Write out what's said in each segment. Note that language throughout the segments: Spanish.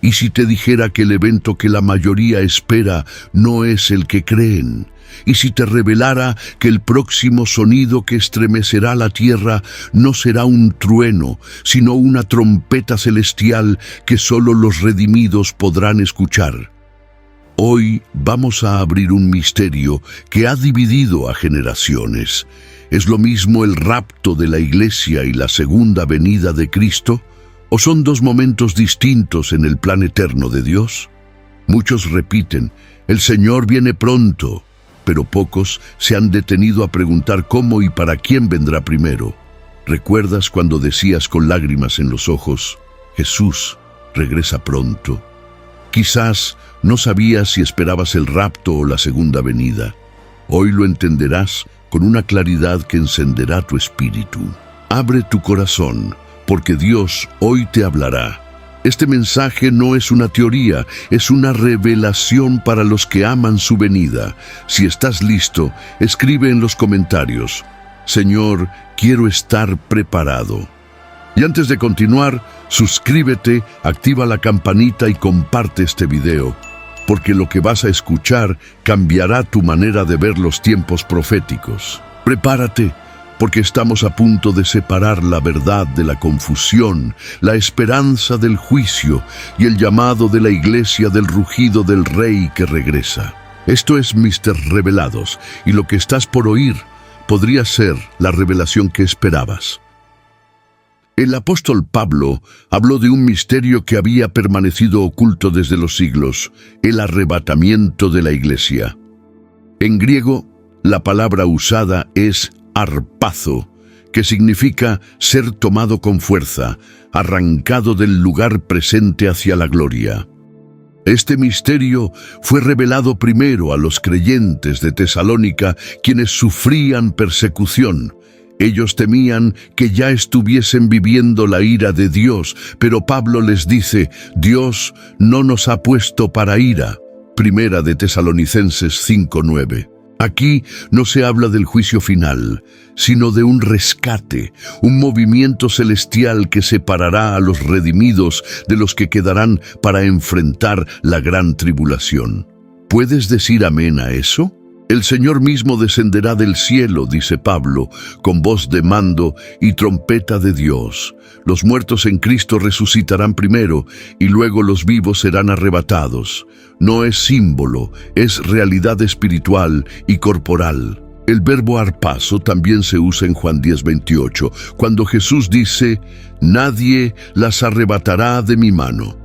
¿Y si te dijera que el evento que la mayoría espera no es el que creen? ¿Y si te revelara que el próximo sonido que estremecerá la tierra no será un trueno, sino una trompeta celestial que solo los redimidos podrán escuchar? Hoy vamos a abrir un misterio que ha dividido a generaciones. ¿Es lo mismo el rapto de la iglesia y la segunda venida de Cristo? ¿O son dos momentos distintos en el plan eterno de Dios? Muchos repiten, el Señor viene pronto, pero pocos se han detenido a preguntar cómo y para quién vendrá primero. ¿Recuerdas cuando decías con lágrimas en los ojos, Jesús regresa pronto? Quizás no sabías si esperabas el rapto o la segunda venida. Hoy lo entenderás con una claridad que encenderá tu espíritu. Abre tu corazón, porque Dios hoy te hablará. Este mensaje no es una teoría, es una revelación para los que aman su venida. Si estás listo, escribe en los comentarios, Señor, quiero estar preparado. Y antes de continuar, suscríbete, activa la campanita y comparte este video, porque lo que vas a escuchar cambiará tu manera de ver los tiempos proféticos. Prepárate, porque estamos a punto de separar la verdad de la confusión, la esperanza del juicio y el llamado de la iglesia del rugido del Rey que regresa. Esto es Mister Revelados, y lo que estás por oír podría ser la revelación que esperabas. El apóstol Pablo habló de un misterio que había permanecido oculto desde los siglos, el arrebatamiento de la iglesia. En griego, la palabra usada es harpazo, que significa ser tomado con fuerza, arrancado del lugar presente hacia la gloria. Este misterio fue revelado primero a los creyentes de Tesalónica, quienes sufrían persecución. Ellos temían que ya estuviesen viviendo la ira de Dios, pero Pablo les dice, Dios no nos ha puesto para ira. Primera de Tesalonicenses 5:9. Aquí no se habla del juicio final, sino de un rescate, un movimiento celestial que separará a los redimidos de los que quedarán para enfrentar la gran tribulación. ¿Puedes decir amén a eso? El Señor mismo descenderá del cielo, dice Pablo, con voz de mando y trompeta de Dios. Los muertos en Cristo resucitarán primero y luego los vivos serán arrebatados. No es símbolo, es realidad espiritual y corporal. El verbo harpazo también se usa en Juan 10:28, cuando Jesús dice, «Nadie las arrebatará de mi mano».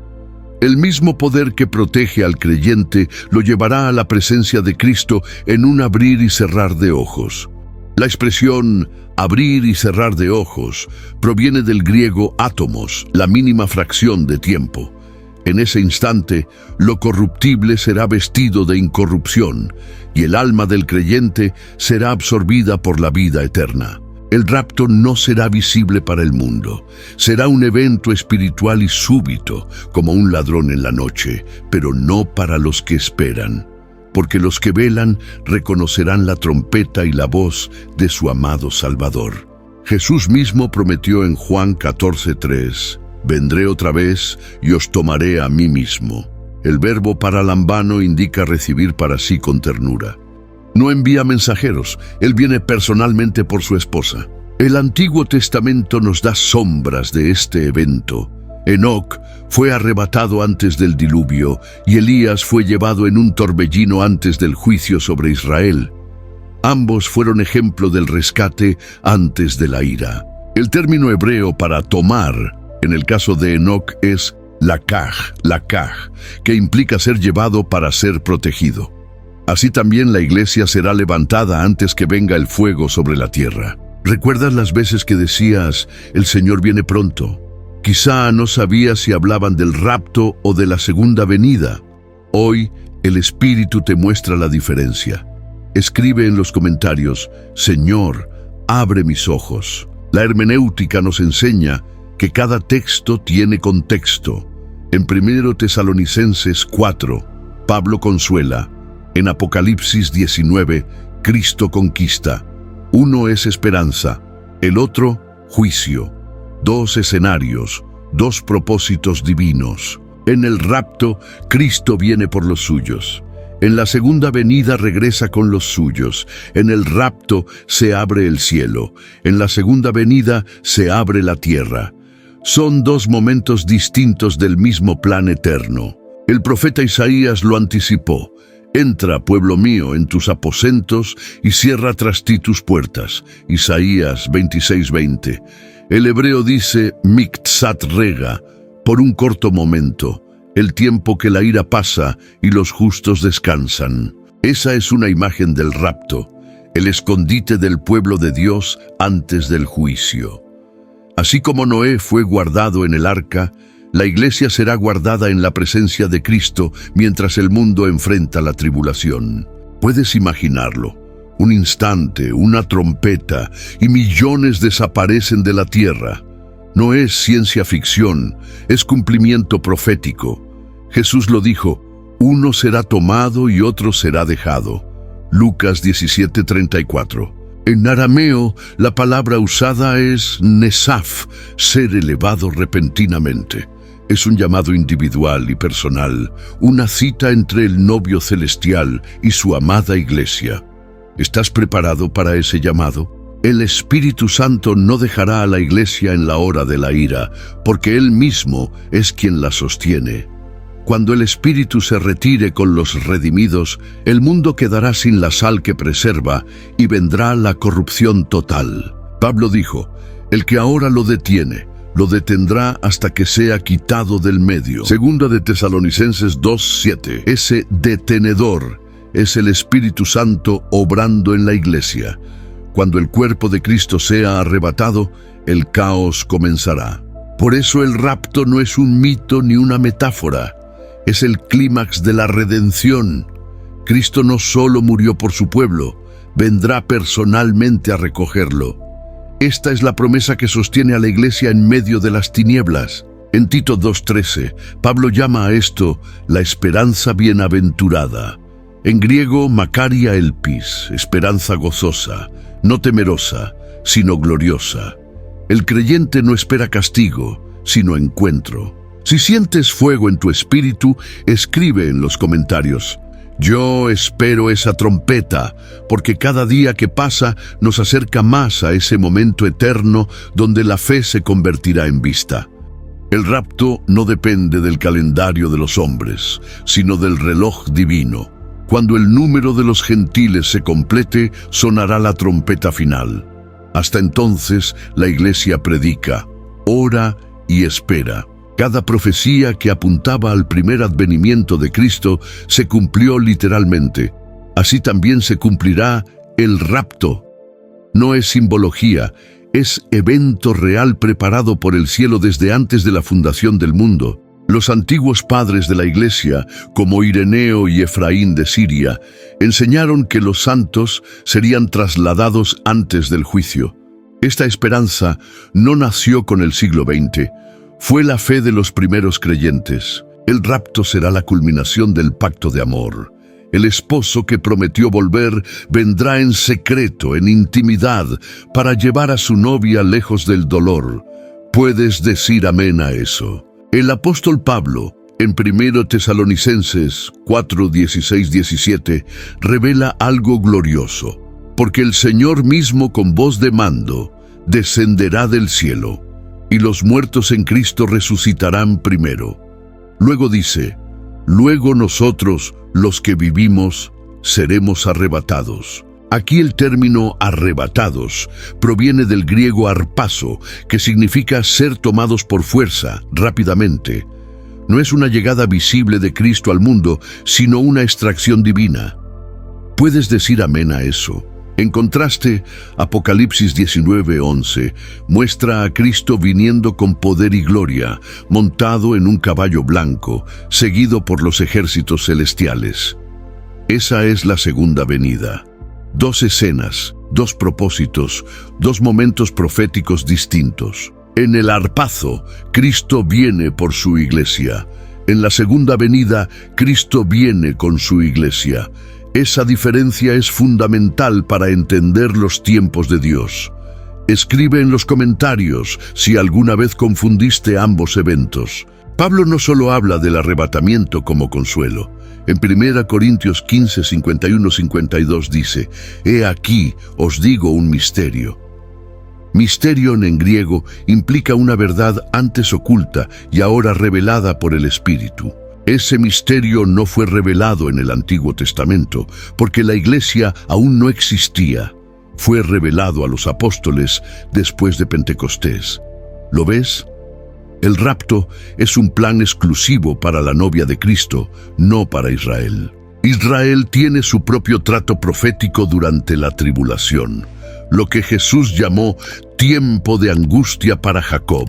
El mismo poder que protege al creyente lo llevará a la presencia de Cristo en un abrir y cerrar de ojos. La expresión abrir y cerrar de ojos proviene del griego átomos, la mínima fracción de tiempo. En ese instante, lo corruptible será vestido de incorrupción y el alma del creyente será absorbida por la vida eterna. El rapto no será visible para el mundo. Será un evento espiritual y súbito, como un ladrón en la noche, pero no para los que esperan. Porque los que velan reconocerán la trompeta y la voz de su amado Salvador. Jesús mismo prometió en Juan 14:3, «Vendré otra vez y os tomaré a mí mismo». El verbo paralambano indica recibir para sí con ternura. No envía mensajeros, Él viene personalmente por su esposa. El Antiguo Testamento nos da sombras de este evento. Enoc fue arrebatado antes del diluvio y Elías fue llevado en un torbellino antes del juicio sobre Israel. Ambos fueron ejemplo del rescate antes de la ira. El término hebreo para tomar, en el caso de Enoc, es lakaj, que implica ser llevado para ser protegido. Así también la iglesia será levantada antes que venga el fuego sobre la tierra. ¿Recuerdas las veces que decías, el Señor viene pronto? Quizá no sabías si hablaban del rapto o de la segunda venida. Hoy, el Espíritu te muestra la diferencia. Escribe en los comentarios, Señor, abre mis ojos. La hermenéutica nos enseña que cada texto tiene contexto. En 1 Tesalonicenses 4, Pablo consuela. En Apocalipsis 19, Cristo conquista. Uno es esperanza, el otro, juicio. Dos escenarios, dos propósitos divinos. En el rapto, Cristo viene por los suyos. En la segunda venida regresa con los suyos. En el rapto se abre el cielo. En la segunda venida se abre la tierra. Son dos momentos distintos del mismo plan eterno. El profeta Isaías lo anticipó. Entra, pueblo mío, en tus aposentos y cierra tras ti tus puertas. Isaías 26:20. El hebreo dice Miktsat rega, por un corto momento, el tiempo que la ira pasa y los justos descansan. Esa es una imagen del rapto, el escondite del pueblo de Dios antes del juicio. Así como Noé fue guardado en el arca, la iglesia será guardada en la presencia de Cristo mientras el mundo enfrenta la tribulación. ¿Puedes imaginarlo? Un instante, una trompeta, y millones desaparecen de la tierra. No es ciencia ficción, es cumplimiento profético. Jesús lo dijo, uno será tomado y otro será dejado. Lucas 17:34. En arameo, la palabra usada es nesaf, ser elevado repentinamente. Es un llamado individual y personal, una cita entre el novio celestial y su amada iglesia. ¿Estás preparado para ese llamado? El Espíritu Santo no dejará a la iglesia en la hora de la ira, porque Él mismo es quien la sostiene. Cuando el Espíritu se retire con los redimidos, el mundo quedará sin la sal que preserva y vendrá la corrupción total. Pablo dijo, el que ahora lo detiene, lo detendrá hasta que sea quitado del medio. Segunda de Tesalonicenses 2:7. Ese detenedor es el Espíritu Santo obrando en la iglesia. Cuando el cuerpo de Cristo sea arrebatado, el caos comenzará. Por eso el rapto no es un mito ni una metáfora. Es el clímax de la redención. Cristo no solo murió por su pueblo, vendrá personalmente a recogerlo. Esta es la promesa que sostiene a la iglesia en medio de las tinieblas. En Tito 2:13, Pablo llama a esto la esperanza bienaventurada. En griego, makaria elpis, esperanza gozosa, no temerosa, sino gloriosa. El creyente no espera castigo, sino encuentro. Si sientes fuego en tu espíritu, escribe en los comentarios. Yo espero esa trompeta, porque cada día que pasa nos acerca más a ese momento eterno donde la fe se convertirá en vista. El rapto no depende del calendario de los hombres, sino del reloj divino. Cuando el número de los gentiles se complete, sonará la trompeta final. Hasta entonces, la iglesia predica, ora y espera. Cada profecía que apuntaba al primer advenimiento de Cristo se cumplió literalmente. Así también se cumplirá el rapto. No es simbología, es evento real preparado por el cielo desde antes de la fundación del mundo. Los antiguos padres de la iglesia, como Ireneo y Efraín de Siria, enseñaron que los santos serían trasladados antes del juicio. Esta esperanza no nació con el siglo XX. Fue la fe de los primeros creyentes. El rapto será la culminación del pacto de amor. El esposo que prometió volver vendrá en secreto, en intimidad, para llevar a su novia lejos del dolor. ¿Puedes decir amén a eso? El apóstol Pablo, en 1 Tesalonicenses 4:16-17, revela algo glorioso. Porque el Señor mismo con voz de mando descenderá del cielo, y los muertos en Cristo resucitarán primero. Luego dice, luego nosotros, los que vivimos, seremos arrebatados. Aquí el término arrebatados proviene del griego arpazo, que significa ser tomados por fuerza, rápidamente. No es una llegada visible de Cristo al mundo, sino una extracción divina. ¿Puedes decir amén a eso? En contraste, Apocalipsis 19:11 muestra a Cristo viniendo con poder y gloria, montado en un caballo blanco, seguido por los ejércitos celestiales. Esa es la segunda venida. Dos escenas, dos propósitos, dos momentos proféticos distintos. En el arpazo, Cristo viene por su iglesia. En la segunda venida, Cristo viene con su iglesia. Esa diferencia es fundamental para entender los tiempos de Dios. Escribe en los comentarios si alguna vez confundiste ambos eventos. Pablo no solo habla del arrebatamiento como consuelo. En 1 Corintios 15, 51-52 dice: «He aquí, os digo un misterio». Misterion en griego implica una verdad antes oculta y ahora revelada por el Espíritu. Ese misterio no fue revelado en el Antiguo Testamento, porque la Iglesia aún no existía. Fue revelado a los apóstoles después de Pentecostés. ¿Lo ves? El rapto es un plan exclusivo para la novia de Cristo, no para Israel. Israel tiene su propio trato profético durante la tribulación, lo que Jesús llamó tiempo de angustia para Jacob.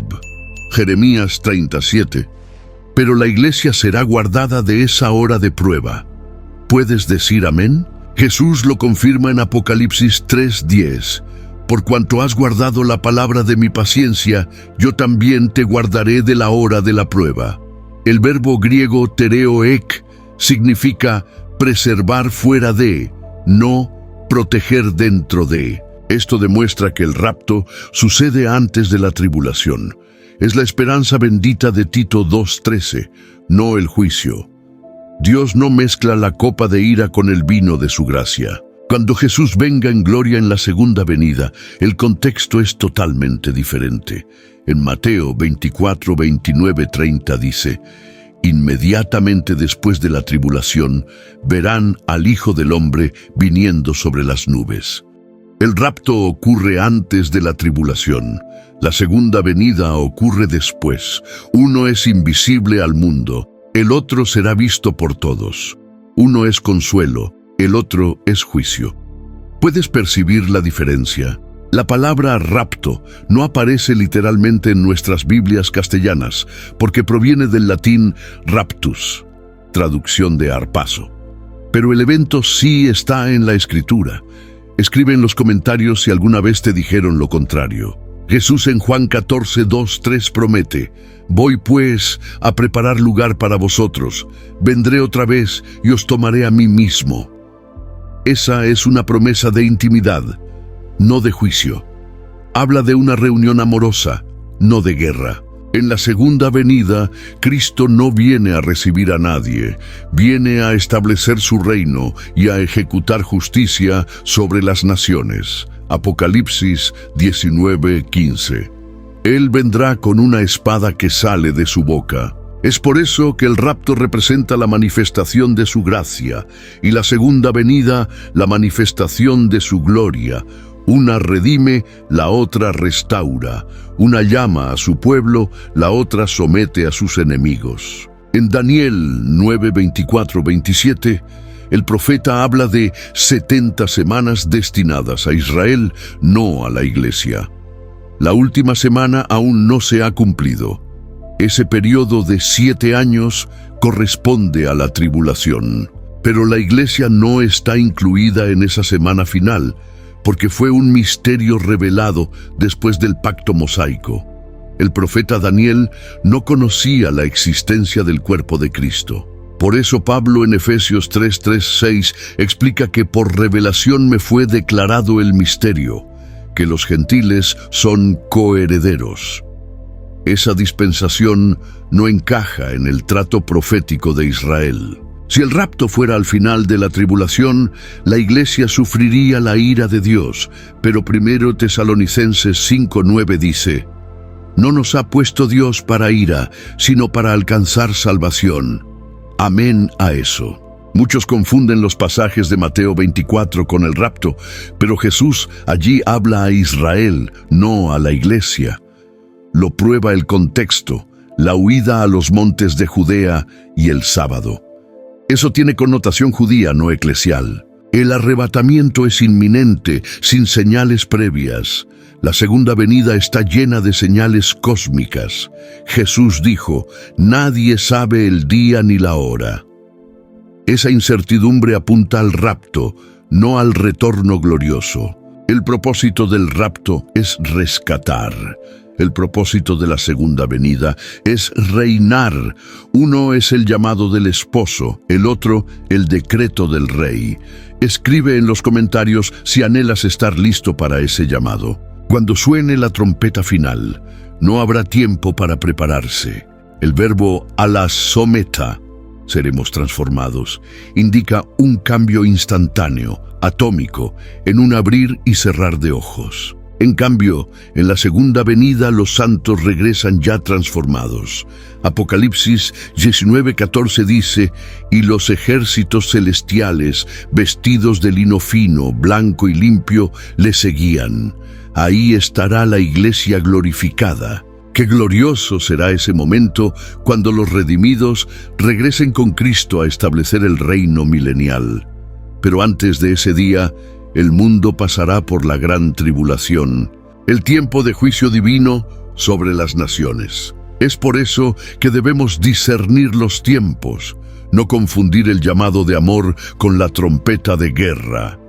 Jeremías 37. Pero la iglesia será guardada de esa hora de prueba. ¿Puedes decir amén? Jesús lo confirma en Apocalipsis 3:10. Por cuanto has guardado la palabra de mi paciencia, yo también te guardaré de la hora de la prueba. El verbo griego tereoek significa preservar fuera de, no proteger dentro de. Esto demuestra que el rapto sucede antes de la tribulación. Es la esperanza bendita de Tito 2:13, no el juicio. Dios no mezcla la copa de ira con el vino de su gracia. Cuando Jesús venga en gloria en la segunda venida, el contexto es totalmente diferente. En Mateo 24, 29, 30 dice: «Inmediatamente después de la tribulación, verán al Hijo del Hombre viniendo sobre las nubes». El rapto ocurre antes de la tribulación. La segunda venida ocurre después. Uno es invisible al mundo, el otro será visto por todos. Uno es consuelo, el otro es juicio. ¿Puedes percibir la diferencia? La palabra rapto no aparece literalmente en nuestras Biblias castellanas, porque proviene del latín raptus, traducción de arpazo. Pero el evento sí está en la Escritura. Escribe en los comentarios si alguna vez te dijeron lo contrario. Jesús en Juan 14, 2, 3 promete: «Voy pues a preparar lugar para vosotros, vendré otra vez y os tomaré a mí mismo». Esa es una promesa de intimidad, no de juicio. Habla de una reunión amorosa, no de guerra. En la segunda venida, Cristo no viene a recibir a nadie, viene a establecer su reino y a ejecutar justicia sobre las naciones. Apocalipsis 19:15. Él vendrá con una espada que sale de su boca. Es por eso que el rapto representa la manifestación de su gracia y la segunda venida la manifestación de su gloria. Una redime, la otra restaura. Una llama a su pueblo, la otra somete a sus enemigos. En Daniel 9, 24, 27, el profeta habla de 70 semanas destinadas a Israel, no a la iglesia. La última semana aún no se ha cumplido. Ese periodo de 7 años corresponde a la tribulación. Pero la iglesia no está incluida en esa semana final, porque fue un misterio revelado después del pacto mosaico. El profeta Daniel no conocía la existencia del cuerpo de Cristo. Por eso Pablo en Efesios 3, 3, 6 explica que por revelación me fue declarado el misterio, que los gentiles son coherederos. Esa dispensación no encaja en el trato profético de Israel. Si el rapto fuera al final de la tribulación, la iglesia sufriría la ira de Dios, pero 1 Tesalonicenses 5:9 dice: «No nos ha puesto Dios para ira, sino para alcanzar salvación». Amén a eso. Muchos confunden los pasajes de Mateo 24 con el rapto, pero Jesús allí habla a Israel, no a la iglesia. Lo prueba el contexto, la huida a los montes de Judea y el sábado. Eso tiene connotación judía, no eclesial. El arrebatamiento es inminente, sin señales previas. La segunda venida está llena de señales cósmicas. Jesús dijo: «Nadie sabe el día ni la hora». Esa incertidumbre apunta al rapto, no al retorno glorioso. El propósito del rapto es rescatar. El propósito de la segunda venida es reinar. Uno es el llamado del esposo, el otro el decreto del rey. Escribe en los comentarios si anhelas estar listo para ese llamado. Cuando suene la trompeta final, no habrá tiempo para prepararse. El verbo alasometa, seremos transformados, indica un cambio instantáneo, atómico, en un abrir y cerrar de ojos. En cambio, en la segunda venida los santos regresan ya transformados. Apocalipsis 19:14 dice: «Y los ejércitos celestiales, vestidos de lino fino, blanco y limpio, le seguían». Ahí estará la iglesia glorificada. Qué glorioso será ese momento cuando los redimidos regresen con Cristo a establecer el reino milenial. Pero antes de ese día, el mundo pasará por la gran tribulación, el tiempo de juicio divino sobre las naciones. Es por eso que debemos discernir los tiempos, no confundir el llamado de amor con la trompeta de guerra.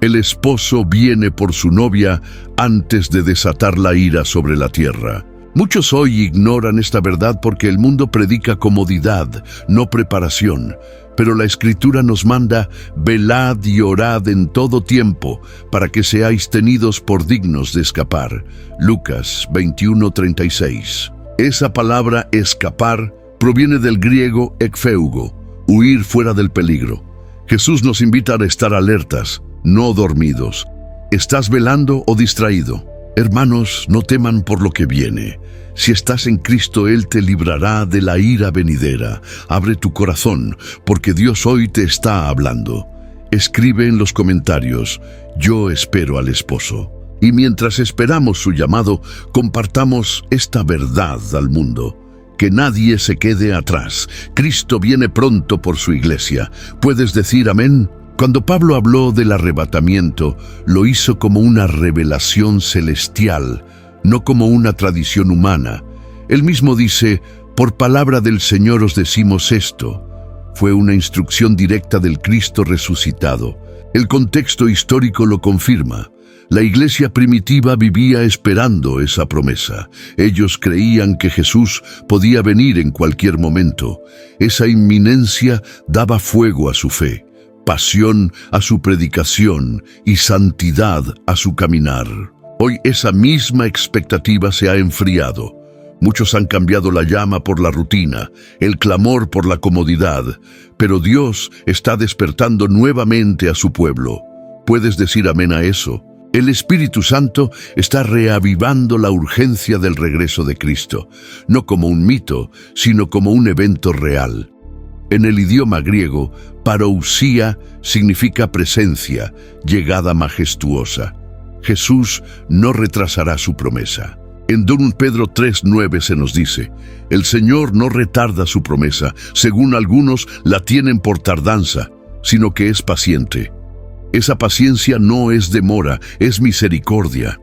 El esposo viene por su novia antes de desatar la ira sobre la tierra. Muchos hoy ignoran esta verdad porque el mundo predica comodidad, no preparación. Pero la Escritura nos manda: velad y orad en todo tiempo, para que seáis tenidos por dignos de escapar. Lucas 21:36. Esa palabra escapar proviene del griego ekfeugo, huir fuera del peligro. Jesús nos invita a estar alertas, no dormidos. ¿Estás velando o distraído? Hermanos, no teman por lo que viene. Si estás en Cristo, Él te librará de la ira venidera. Abre tu corazón, porque Dios hoy te está hablando. Escribe en los comentarios: yo espero al esposo. Y mientras esperamos su llamado, compartamos esta verdad al mundo. Que nadie se quede atrás. Cristo viene pronto por su iglesia. ¿Puedes decir amén? Cuando Pablo habló del arrebatamiento, lo hizo como una revelación celestial, no como una tradición humana. Él mismo dice: por palabra del Señor os decimos esto. Fue una instrucción directa del Cristo resucitado. El contexto histórico lo confirma. La iglesia primitiva vivía esperando esa promesa. Ellos creían que Jesús podía venir en cualquier momento. Esa inminencia daba fuego a su fe, pasión a su predicación y santidad a su caminar. Hoy esa misma expectativa se ha enfriado. Muchos han cambiado la llama por la rutina, el clamor por la comodidad, pero Dios está despertando nuevamente a su pueblo. ¿Puedes decir amén a eso? El Espíritu Santo está reavivando la urgencia del regreso de Cristo, no como un mito, sino como un evento real. En el idioma griego, parousia significa presencia, llegada majestuosa. Jesús no retrasará su promesa. En 2 Pedro 3:9 se nos dice: el Señor no retarda su promesa, según algunos la tienen por tardanza, sino que es paciente. Esa paciencia no es demora, es misericordia.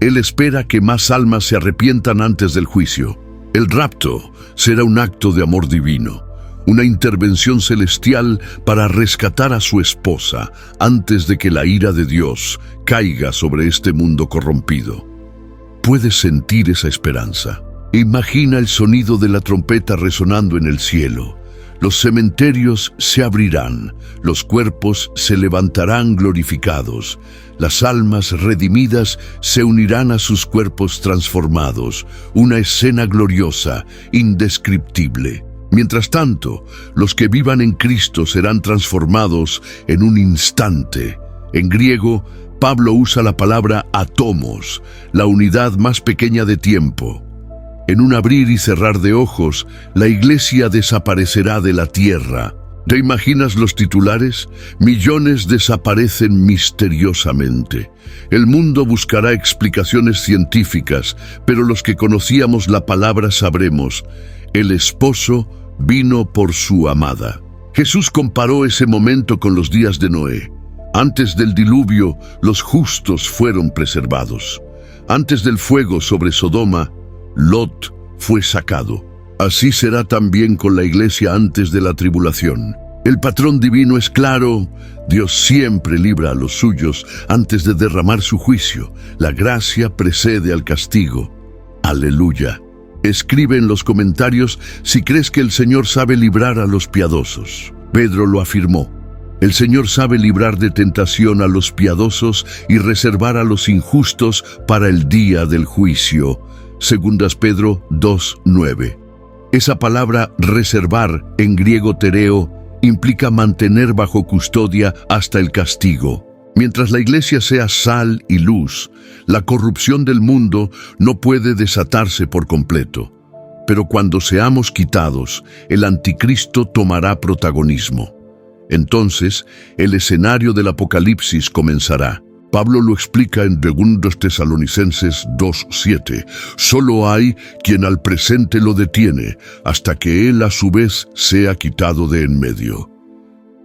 Él espera que más almas se arrepientan antes del juicio. El rapto será un acto de amor divino, una intervención celestial para rescatar a su esposa antes de que la ira de Dios caiga sobre este mundo corrompido. ¿Puedes sentir esa esperanza? Imagina el sonido de la trompeta resonando en el cielo. Los cementerios se abrirán, los cuerpos se levantarán glorificados, las almas redimidas se unirán a sus cuerpos transformados, una escena gloriosa, indescriptible. Mientras tanto, los que vivan en Cristo serán transformados en un instante. En griego, Pablo usa la palabra atomos, la unidad más pequeña de tiempo. En un abrir y cerrar de ojos, la iglesia desaparecerá de la tierra. ¿Te imaginas los titulares? Millones desaparecen misteriosamente. El mundo buscará explicaciones científicas, pero los que conocíamos la palabra sabremos: el esposo vino por su amada. Jesús comparó ese momento con los días de Noé. Antes del diluvio, los justos fueron preservados. Antes del fuego sobre Sodoma, Lot fue sacado. Así será también con la iglesia antes de la tribulación. El patrón divino es claro: Dios siempre libra a los suyos antes de derramar su juicio. La gracia precede al castigo. Aleluya. Escribe en los comentarios si crees que el Señor sabe librar a los piadosos. Pedro lo afirmó: el Señor sabe librar de tentación a los piadosos y reservar a los injustos para el día del juicio. 2 Pedro 2:9. Esa palabra reservar, en griego tereo, implica mantener bajo custodia hasta el castigo. Mientras la iglesia sea sal y luz, la corrupción del mundo no puede desatarse por completo. Pero cuando seamos quitados, el anticristo tomará protagonismo. Entonces, el escenario del Apocalipsis comenzará. Pablo lo explica en 2 Tesalonicenses 2:7. Solo hay quien al presente lo detiene, hasta que él a su vez sea quitado de en medio.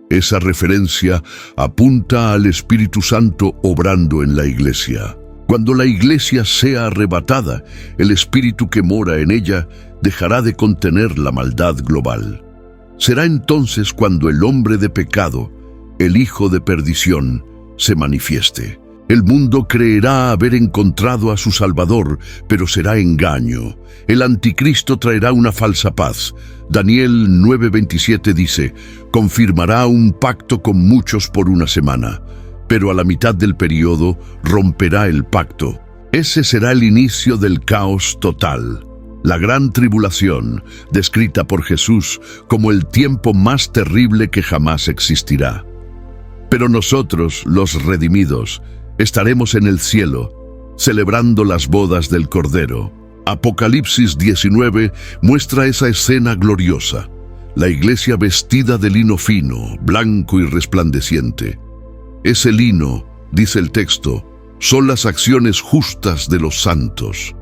Esa referencia apunta al Espíritu Santo obrando en la iglesia. Cuando la iglesia sea arrebatada, el Espíritu que mora en ella dejará de contener la maldad global. Será entonces cuando el hombre de pecado, el hijo de perdición, se manifieste. El mundo creerá haber encontrado a su Salvador, pero será engaño. El anticristo traerá una falsa paz. Daniel 9:27 dice: confirmará un pacto con muchos por una semana, pero a la mitad del periodo romperá el pacto. Ese será el inicio del caos total. La gran tribulación, descrita por Jesús como el tiempo más terrible que jamás existirá. Pero nosotros, los redimidos, estaremos en el cielo, celebrando las bodas del Cordero. Apocalipsis 19 muestra esa escena gloriosa. La iglesia vestida de lino fino, blanco y resplandeciente. Ese lino, dice el texto, son las acciones justas de los santos.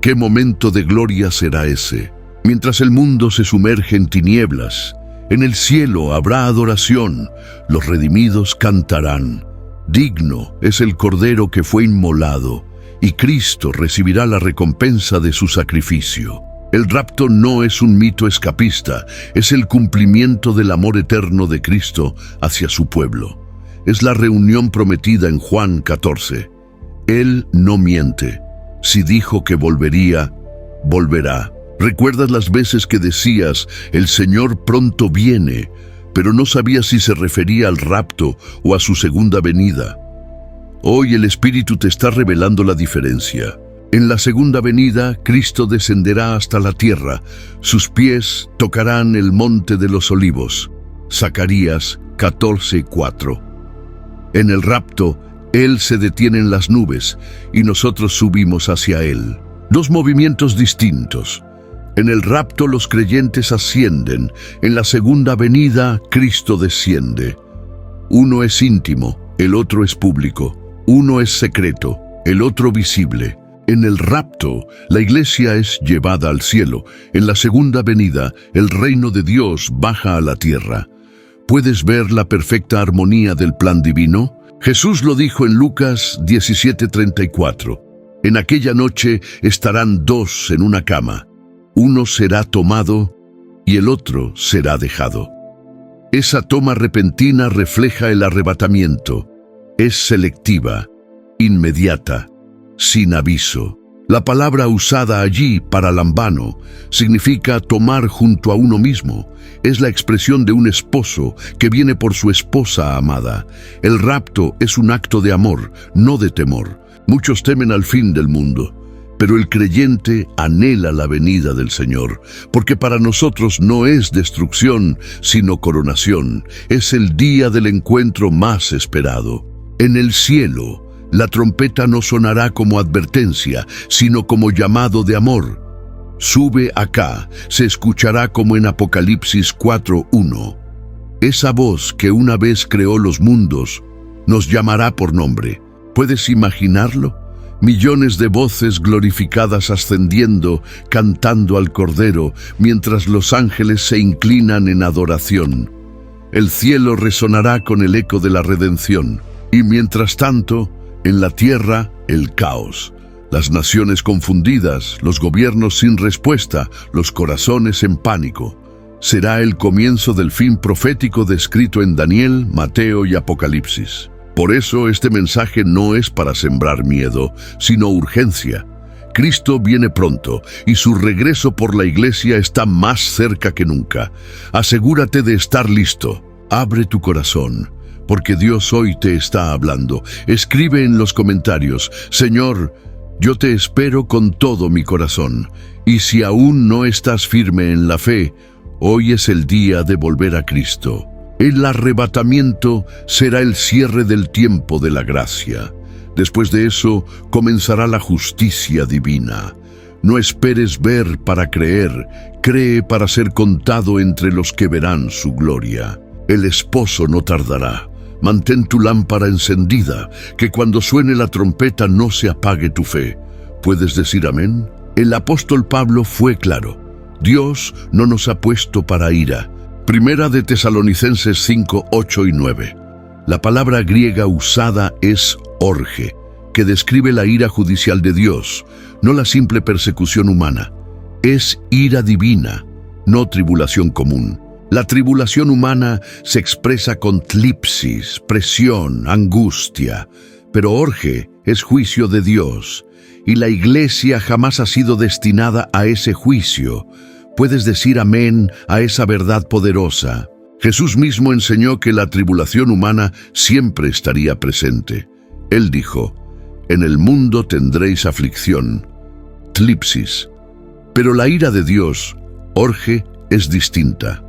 ¿Qué momento de gloria será ese? Mientras el mundo se sumerge en tinieblas, en el cielo habrá adoración, los redimidos cantarán. Digno es el Cordero que fue inmolado, y Cristo recibirá la recompensa de su sacrificio. El rapto no es un mito escapista, es el cumplimiento del amor eterno de Cristo hacia su pueblo. Es la reunión prometida en Juan 14. Él no miente. Si dijo que volvería, volverá. ¿Recuerdas las veces que decías, el Señor pronto viene, pero no sabías si se refería al rapto o a su segunda venida? Hoy el Espíritu te está revelando la diferencia. En la segunda venida, Cristo descenderá hasta la tierra. Sus pies tocarán el monte de los olivos. Zacarías 14:4. En el rapto, Él se detiene en las nubes y nosotros subimos hacia Él. Dos movimientos distintos. En el rapto los creyentes ascienden, en la segunda venida Cristo desciende. Uno es íntimo, el otro es público. Uno es secreto, el otro visible. En el rapto, la iglesia es llevada al cielo. En la segunda venida, el reino de Dios baja a la tierra. ¿Puedes ver la perfecta armonía del plan divino? Jesús lo dijo en Lucas 17:34. En aquella noche estarán dos en una cama. Uno será tomado y el otro será dejado. Esa toma repentina refleja el arrebatamiento. Es selectiva, inmediata, sin aviso. La palabra usada allí para lambano significa tomar junto a uno mismo. Es la expresión de un esposo que viene por su esposa amada. El rapto es un acto de amor, no de temor. Muchos temen al fin del mundo, pero el creyente anhela la venida del Señor, porque para nosotros no es destrucción, sino coronación. Es el día del encuentro más esperado. En el cielo, la trompeta no sonará como advertencia, sino como llamado de amor. Sube acá, se escuchará como en Apocalipsis 4:1. Esa voz que una vez creó los mundos, nos llamará por nombre. ¿Puedes imaginarlo? Millones de voces glorificadas ascendiendo, cantando al Cordero, mientras los ángeles se inclinan en adoración. El cielo resonará con el eco de la redención. Y mientras tanto, en la tierra, el caos. Las naciones confundidas, los gobiernos sin respuesta, los corazones en pánico. Será el comienzo del fin profético descrito en Daniel, Mateo y Apocalipsis. Por eso este mensaje no es para sembrar miedo, sino urgencia. Cristo viene pronto y su regreso por la iglesia está más cerca que nunca. Asegúrate de estar listo. Abre tu corazón, porque Dios hoy te está hablando. Escribe en los comentarios: Señor, Yo te espero con todo mi corazón, y si aún no estás firme en la fe, hoy es el día de volver a Cristo. El arrebatamiento será el cierre del tiempo de la gracia. Después de eso, comenzará la justicia divina. No esperes ver para creer, cree para ser contado entre los que verán su gloria. El esposo no tardará. Mantén tu lámpara encendida, que cuando suene la trompeta no se apague tu fe. ¿Puedes decir amén? El apóstol Pablo fue claro. Dios no nos ha puesto para ira. Primera de Tesalonicenses 5, 8 y 9. La palabra griega usada es orge, que describe la ira judicial de Dios, no la simple persecución humana. Es ira divina, no tribulación común. La tribulación humana se expresa con tlipsis, presión, angustia, pero orge es juicio de Dios, y la iglesia jamás ha sido destinada a ese juicio. Puedes decir amén a esa verdad poderosa. Jesús mismo enseñó que la tribulación humana siempre estaría presente. Él dijo, en el mundo tendréis aflicción, tlipsis. Pero la ira de Dios, orge, es distinta.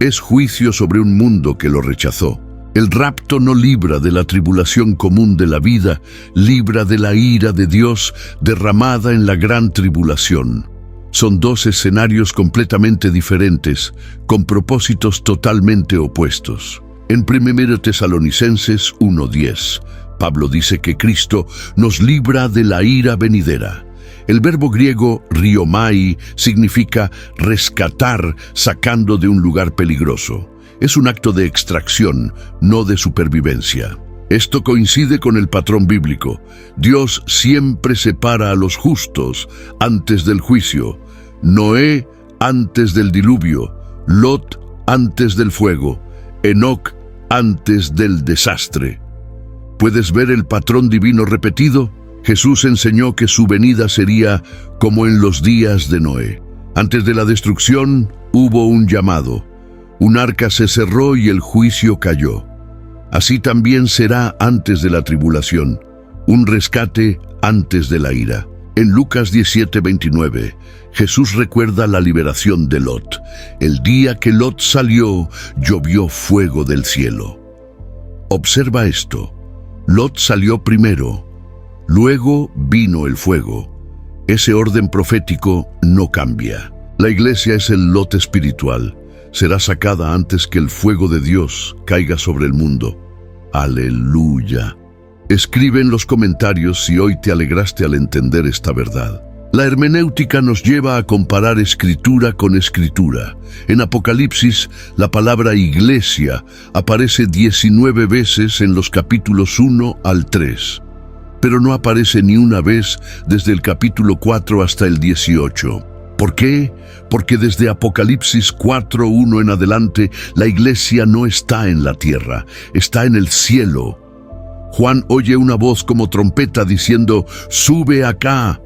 Es juicio sobre un mundo que lo rechazó. El rapto no libra de la tribulación común de la vida, libra de la ira de Dios derramada en la gran tribulación. Son dos escenarios completamente diferentes, con propósitos totalmente opuestos. En 1 Tesalonicenses 1:10, Pablo dice que Cristo nos libra de la ira venidera. El verbo griego riomai significa rescatar sacando de un lugar peligroso. Es un acto de extracción, no de supervivencia. Esto coincide con el patrón bíblico. Dios siempre separa a los justos antes del juicio. Noé antes del diluvio, Lot antes del fuego, Enoc antes del desastre. ¿Puedes ver el patrón divino repetido? Jesús enseñó que su venida sería como en los días de Noé. Antes de la destrucción hubo un llamado. Un arca se cerró y el juicio cayó. Así también será antes de la tribulación, un rescate antes de la ira. En Lucas 17:29, Jesús recuerda la liberación de Lot. El día que Lot salió, llovió fuego del cielo. Observa esto. Lot salió primero. Luego vino el fuego. Ese orden profético no cambia. La iglesia es el Lot espiritual. Será sacada antes que el fuego de Dios caiga sobre el mundo. ¡Aleluya! Escribe en los comentarios si hoy te alegraste al entender esta verdad. La hermenéutica nos lleva a comparar escritura con escritura. En Apocalipsis, la palabra iglesia aparece 19 veces en los capítulos 1 al 3. Pero no aparece ni una vez desde el capítulo 4 hasta el 18. ¿Por qué? Porque desde Apocalipsis 4:1 en adelante, la iglesia no está en la tierra, está en el cielo. Juan oye una voz como trompeta diciendo, «Sube acá».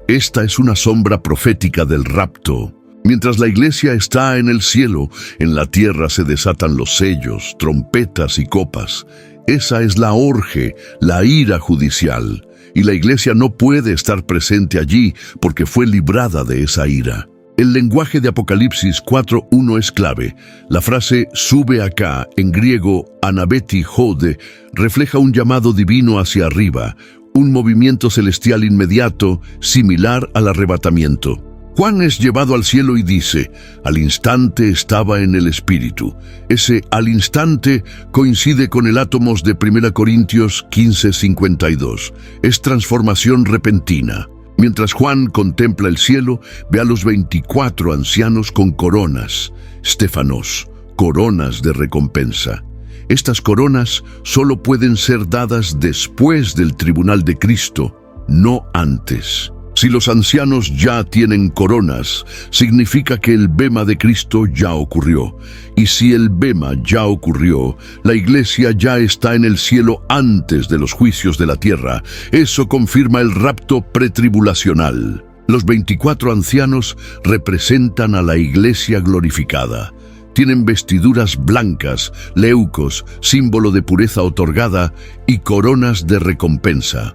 Esta es una sombra profética del rapto. Mientras la iglesia está en el cielo, en la tierra se desatan los sellos, trompetas y copas. Esa es la orge, la ira judicial. Y la iglesia no puede estar presente allí porque fue librada de esa ira. El lenguaje de Apocalipsis 4:1 es clave. La frase «sube acá», en griego «anabeti jode», refleja un llamado divino hacia arriba, un movimiento celestial inmediato, similar al arrebatamiento. Juan es llevado al cielo y dice, «Al instante estaba en el Espíritu». Ese «al instante» coincide con el átomos de 1 Corintios 15:52. Es transformación repentina. Mientras Juan contempla el cielo, ve a los 24 ancianos con coronas, Stefanos, coronas de recompensa. Estas coronas solo pueden ser dadas después del tribunal de Cristo, no antes. Si los ancianos ya tienen coronas, significa que el bema de Cristo ya ocurrió. Y si el bema ya ocurrió, la iglesia ya está en el cielo antes de los juicios de la tierra. Eso confirma el rapto pretribulacional. Los 24 ancianos representan a la iglesia glorificada. Tienen vestiduras blancas, leucos, símbolo de pureza otorgada, y coronas de recompensa.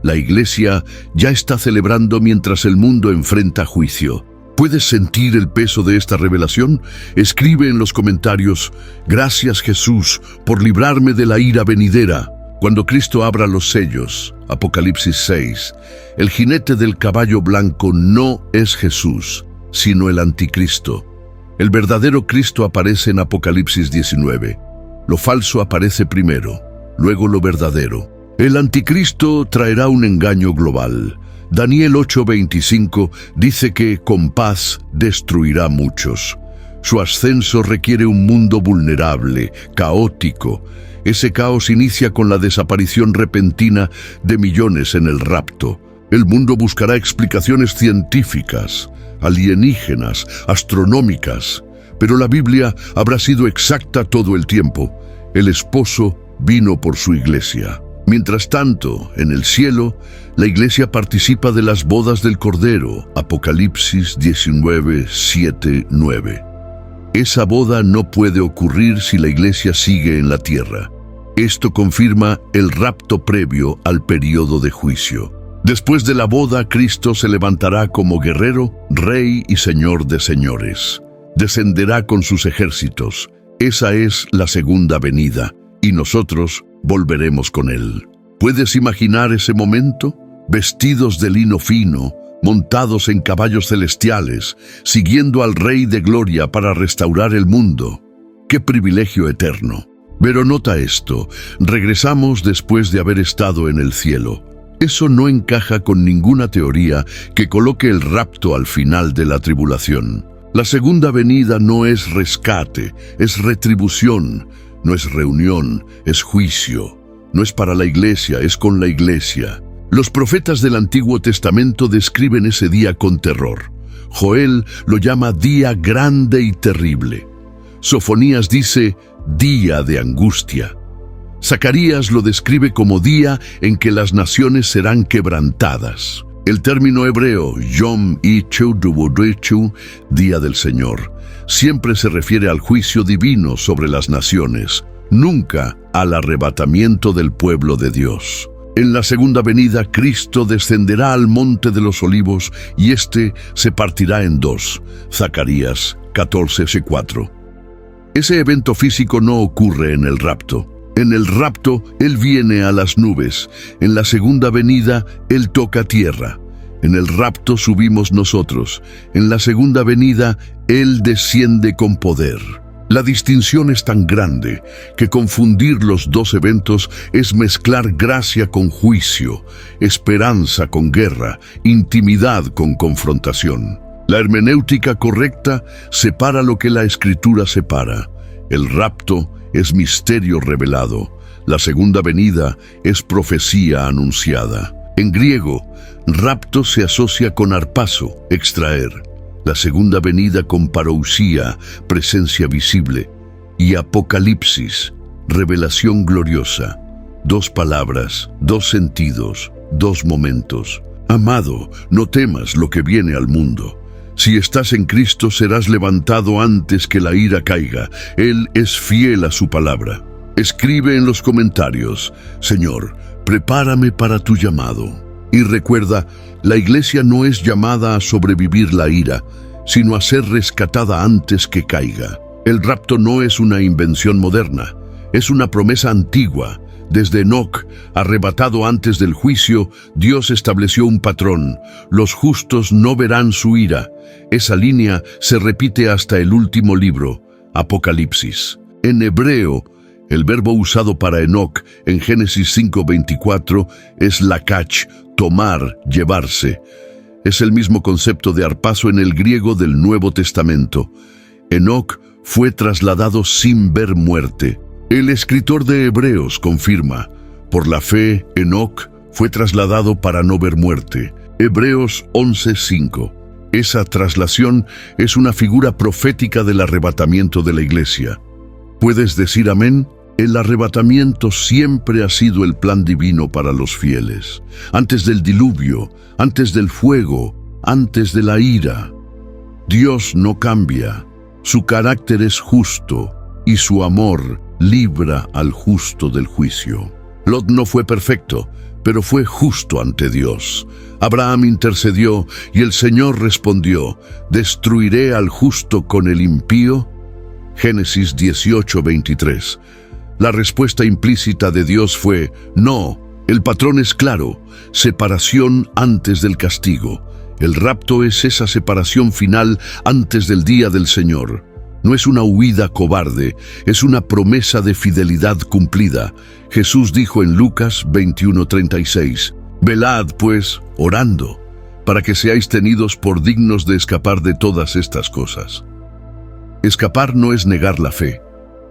La Iglesia ya está celebrando mientras el mundo enfrenta juicio. ¿Puedes sentir el peso de esta revelación? Escribe en los comentarios: «Gracias, Jesús, por librarme de la ira venidera». Cuando Cristo abra los sellos, Apocalipsis 6, el jinete del caballo blanco no es Jesús, sino el anticristo. El verdadero Cristo aparece en Apocalipsis 19. Lo falso aparece primero, luego lo verdadero. El anticristo traerá un engaño global. Daniel 8:25 dice que con paz destruirá a muchos. Su ascenso requiere un mundo vulnerable, caótico. Ese caos inicia con la desaparición repentina de millones en el rapto. El mundo buscará explicaciones científicas, alienígenas, astronómicas, pero la Biblia habrá sido exacta todo el tiempo. El esposo vino por su iglesia. Mientras tanto, en el cielo, la iglesia participa de las bodas del Cordero, Apocalipsis 19, 7, 9. Esa boda no puede ocurrir si la iglesia sigue en la tierra. Esto confirma el rapto previo al periodo de juicio. Después de la boda, Cristo se levantará como guerrero, rey y señor de señores. Descenderá con sus ejércitos. Esa es la segunda venida, y nosotros volveremos con él. ¿Puedes imaginar ese momento? Vestidos de lino fino, montados en caballos celestiales, siguiendo al Rey de Gloria para restaurar el mundo. ¡Qué privilegio eterno! Pero nota esto, regresamos después de haber estado en el cielo. Eso no encaja con ninguna teoría que coloque el rapto al final de la tribulación. La segunda venida no es rescate, es retribución, no es reunión, es juicio. No es para la iglesia, es con la iglesia. Los profetas del Antiguo Testamento describen ese día con terror. Joel lo llama día grande y terrible. Sofonías dice día de angustia. Zacarías lo describe como día en que las naciones serán quebrantadas. El término hebreo Yom Ichu, día del Señor, siempre se refiere al juicio divino sobre las naciones, nunca al arrebatamiento del pueblo de Dios. En la segunda venida, Cristo descenderá al monte de los olivos y éste se partirá en dos. Zacarías 14:4. Ese evento físico no ocurre en el rapto. En el rapto, Él viene a las nubes. En la segunda venida, Él toca tierra. En el rapto subimos nosotros. En la segunda venida, Él desciende con poder. La distinción es tan grande que confundir los dos eventos es mezclar gracia con juicio, esperanza con guerra, intimidad con confrontación. La hermenéutica correcta separa lo que la Escritura separa. El rapto es misterio revelado. La segunda venida es profecía anunciada. En griego, rapto se asocia con arpazo, extraer. La segunda venida con parousia, presencia visible. Y apocalipsis, revelación gloriosa. Dos palabras, dos sentidos, dos momentos. Amado, no temas lo que viene al mundo. Si estás en Cristo, serás levantado antes que la ira caiga. Él es fiel a su palabra. Escribe en los comentarios: Señor, prepárame para tu llamado. Y recuerda, la iglesia no es llamada a sobrevivir la ira, sino a ser rescatada antes que caiga. El rapto no es una invención moderna, es una promesa antigua. Desde Enoc, arrebatado antes del juicio, Dios estableció un patrón: los justos no verán su ira. Esa línea se repite hasta el último libro, Apocalipsis. En hebreo, el verbo usado para Enoc en Génesis 5:24 es lakach, tomar, llevarse. Es el mismo concepto de arpazo en el griego del Nuevo Testamento. Enoc fue trasladado sin ver muerte. El escritor de Hebreos confirma: por la fe, Enoc fue trasladado para no ver muerte. Hebreos 11:5. Esa traslación es una figura profética del arrebatamiento de la iglesia. ¿Puedes decir amén? El arrebatamiento siempre ha sido el plan divino para los fieles. Antes del diluvio, antes del fuego, antes de la ira. Dios no cambia. Su carácter es justo y su amor libra al justo del juicio. Lot no fue perfecto, pero fue justo ante Dios. Abraham intercedió y el Señor respondió: ¿destruiré al justo con el impío? Génesis 18:23. La respuesta implícita de Dios fue: no. El patrón es claro: separación antes del castigo. El rapto es esa separación final antes del día del Señor. No es una huida cobarde, es una promesa de fidelidad cumplida. Jesús dijo en Lucas 21:36, velad, pues, orando, para que seáis tenidos por dignos de escapar de todas estas cosas. Escapar no es negar la fe,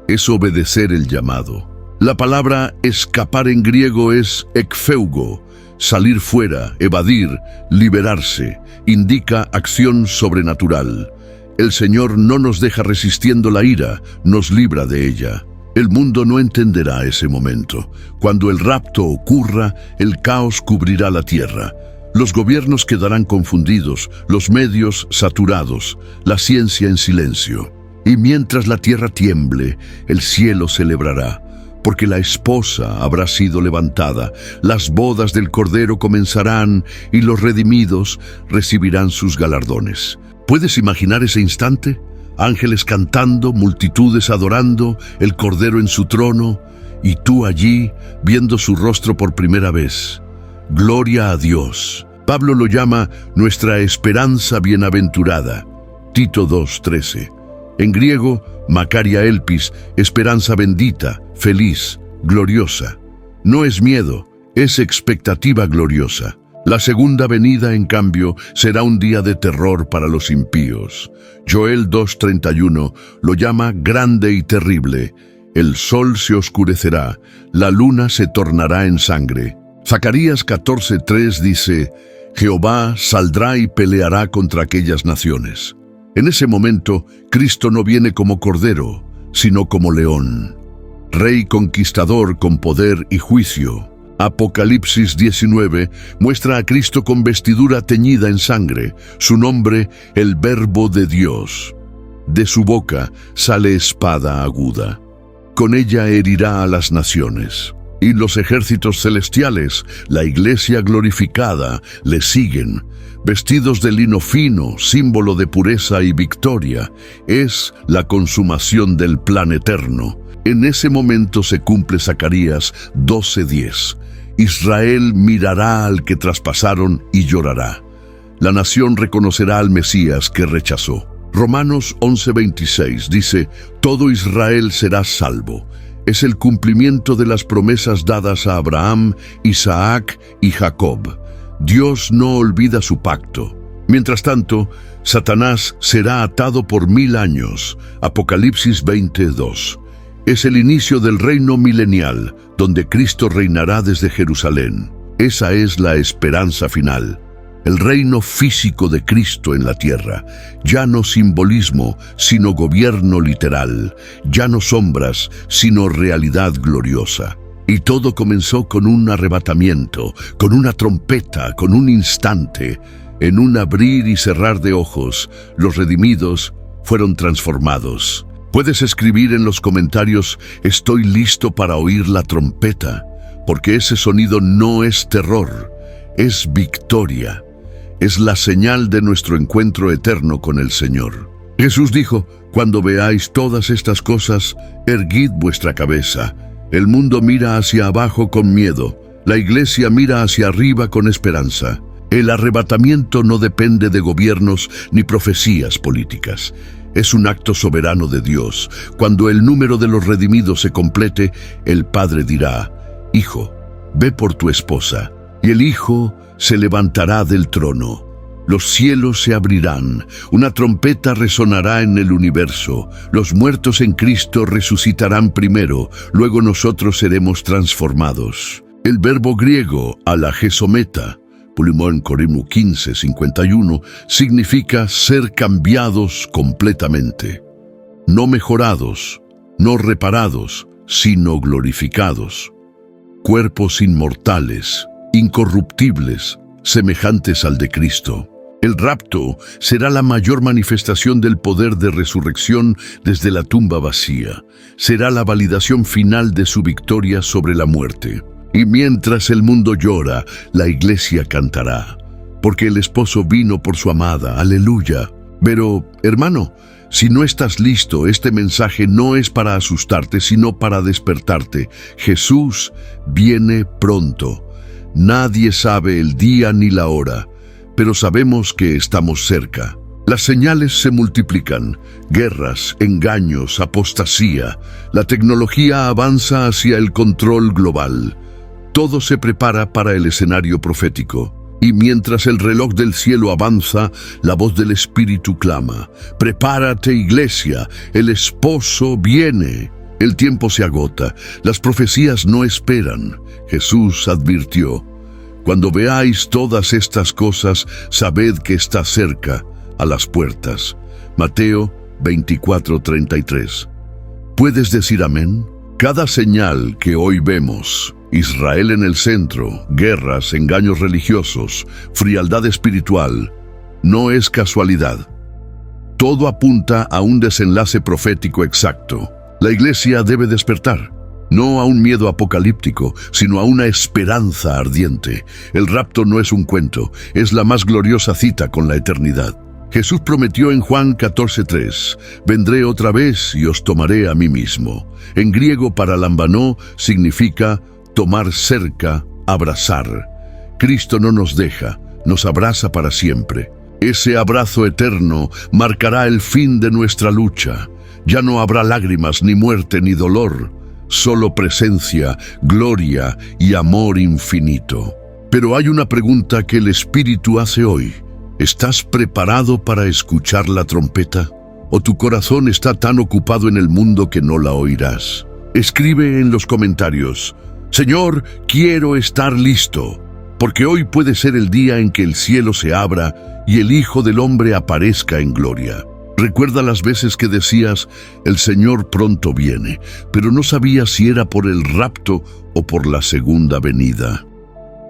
es obedecer el llamado. La palabra escapar en griego es ekpheugo, salir fuera, evadir, liberarse, indica acción sobrenatural. El Señor no nos deja resistiendo la ira, nos libra de ella. El mundo no entenderá ese momento. Cuando el rapto ocurra, el caos cubrirá la tierra. Los gobiernos quedarán confundidos, los medios saturados, la ciencia en silencio. Y mientras la tierra tiemble, el cielo celebrará, porque la esposa habrá sido levantada, las bodas del Cordero comenzarán y los redimidos recibirán sus galardones. ¿Puedes imaginar ese instante? Ángeles cantando, multitudes adorando, el Cordero en su trono, y tú allí viendo su rostro por primera vez. Gloria a Dios. Pablo lo llama nuestra esperanza bienaventurada. Tito 2:13. En griego, Macaria Elpis, esperanza bendita, feliz, gloriosa. No es miedo, es expectativa gloriosa. La segunda venida, en cambio, será un día de terror para los impíos. Joel 2:31 lo llama grande y terrible. El sol se oscurecerá, la luna se tornará en sangre. Zacarías 14:3 dice: Jehová saldrá y peleará contra aquellas naciones. En ese momento, Cristo no viene como cordero, sino como león. Rey conquistador con poder y juicio. Apocalipsis 19 muestra a Cristo con vestidura teñida en sangre, su nombre, el Verbo de Dios. De su boca sale espada aguda. Con ella herirá a las naciones. Y los ejércitos celestiales, la iglesia glorificada, le siguen, vestidos de lino fino, símbolo de pureza y victoria. Es la consumación del plan eterno. En ese momento se cumple Zacarías 12:10. Israel mirará al que traspasaron y llorará. La nación reconocerá al Mesías que rechazó. Romanos 11:26 dice: todo Israel será salvo. Es el cumplimiento de las promesas dadas a Abraham, Isaac y Jacob. Dios no olvida su pacto. Mientras tanto, Satanás será atado por 1000 años. Apocalipsis 20:2. Es el inicio del reino milenial, donde Cristo reinará desde Jerusalén. Esa es la esperanza final. El reino físico de Cristo en la tierra. Ya no simbolismo, sino gobierno literal. Ya no sombras, sino realidad gloriosa. Y todo comenzó con un arrebatamiento, con una trompeta, con un instante. En un abrir y cerrar de ojos, los redimidos fueron transformados. Puedes escribir en los comentarios: estoy listo para oír la trompeta, porque ese sonido no es terror, es victoria. Es la señal de nuestro encuentro eterno con el Señor. Jesús dijo: cuando veáis todas estas cosas, erguid vuestra cabeza. El mundo mira hacia abajo con miedo, la iglesia mira hacia arriba con esperanza. El arrebatamiento no depende de gobiernos ni profecías políticas. Es un acto soberano de Dios. Cuando el número de los redimidos se complete, el Padre dirá: Hijo, ve por tu esposa. Y el Hijo se levantará del trono. Los cielos se abrirán, una trompeta resonará en el universo. Los muertos en Cristo resucitarán primero, luego nosotros seremos transformados. El verbo griego alagesometa, Pulimón Corimu 15:51, significa ser cambiados completamente. No mejorados, no reparados, sino glorificados. Cuerpos inmortales, incorruptibles, semejantes al de Cristo. El rapto será la mayor manifestación del poder de resurrección desde la tumba vacía. Será la validación final de su victoria sobre la muerte. Y mientras el mundo llora, la iglesia cantará, porque el esposo vino por su amada. Aleluya. Pero, hermano, si no estás listo, este mensaje no es para asustarte, sino para despertarte. Jesús viene pronto. Nadie sabe el día ni la hora, pero sabemos que estamos cerca. Las señales se multiplican: guerras, engaños, apostasía. La tecnología avanza hacia el control global. Todo se prepara para el escenario profético. Y mientras el reloj del cielo avanza, la voz del Espíritu clama: prepárate, iglesia, el esposo viene. El tiempo se agota, las profecías no esperan. Jesús advirtió: cuando veáis todas estas cosas, sabed que está cerca, a las puertas. Mateo 24:33. ¿Puedes decir amén? Cada señal que hoy vemos, Israel en el centro, guerras, engaños religiosos, frialdad espiritual, no es casualidad. Todo apunta a un desenlace profético exacto. La iglesia debe despertar, no a un miedo apocalíptico, sino a una esperanza ardiente. El rapto no es un cuento, es la más gloriosa cita con la eternidad. Jesús prometió en Juan 14:3, vendré otra vez y os tomaré a mí mismo. En griego, paralambanó significa tomar cerca, abrazar. Cristo no nos deja, nos abraza para siempre. Ese abrazo eterno marcará el fin de nuestra lucha. Ya no habrá lágrimas, ni muerte, ni dolor, solo presencia, gloria y amor infinito. Pero hay una pregunta que el Espíritu hace hoy. ¿Estás preparado para escuchar la trompeta? ¿O tu corazón está tan ocupado en el mundo que no la oirás? Escribe en los comentarios: Señor, quiero estar listo, porque hoy puede ser el día en que el cielo se abra y el Hijo del Hombre aparezca en gloria. Recuerda las veces que decías: el Señor pronto viene, pero no sabías si era por el rapto o por la segunda venida.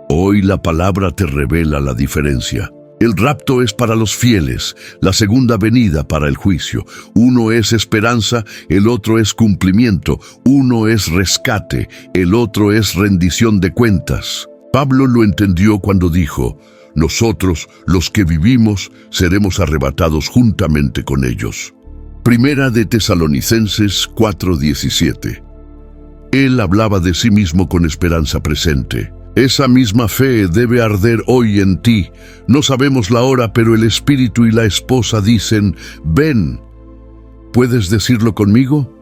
Hoy la palabra te revela la diferencia. El rapto es para los fieles, la segunda venida para el juicio. Uno es esperanza, el otro es cumplimiento. Uno es rescate, el otro es rendición de cuentas. Pablo lo entendió cuando dijo: nosotros, los que vivimos, seremos arrebatados juntamente con ellos. Primera de Tesalonicenses 4:17. Él hablaba de sí mismo con esperanza presente. Esa misma fe debe arder hoy en ti. No sabemos la hora, pero el Espíritu y la esposa dicen: ven. ¿Puedes decirlo conmigo?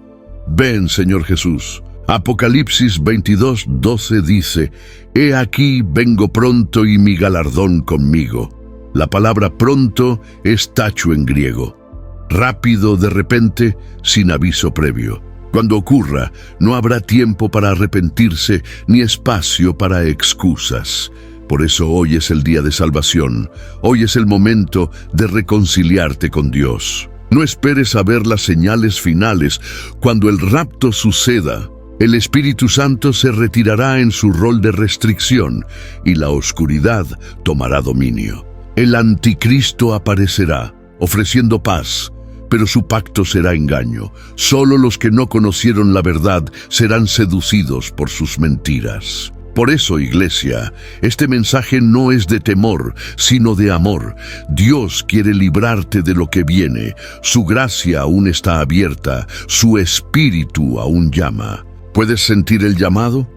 Ven, Señor Jesús. Apocalipsis 22:12 dice: he aquí vengo pronto y mi galardón conmigo. La palabra pronto es tacho en griego. Rápido, de repente, sin aviso previo. Cuando ocurra, no habrá tiempo para arrepentirse ni espacio para excusas. Por eso hoy es el día de salvación. Hoy es el momento de reconciliarte con Dios. No esperes a ver las señales finales. Cuando el rapto suceda, el Espíritu Santo se retirará en su rol de restricción y la oscuridad tomará dominio. El anticristo aparecerá, ofreciendo paz, pero su pacto será engaño. Solo los que no conocieron la verdad serán seducidos por sus mentiras. Por eso, iglesia, este mensaje no es de temor, sino de amor. Dios quiere librarte de lo que viene. Su gracia aún está abierta, su espíritu aún llama. ¿Puedes sentir el llamado?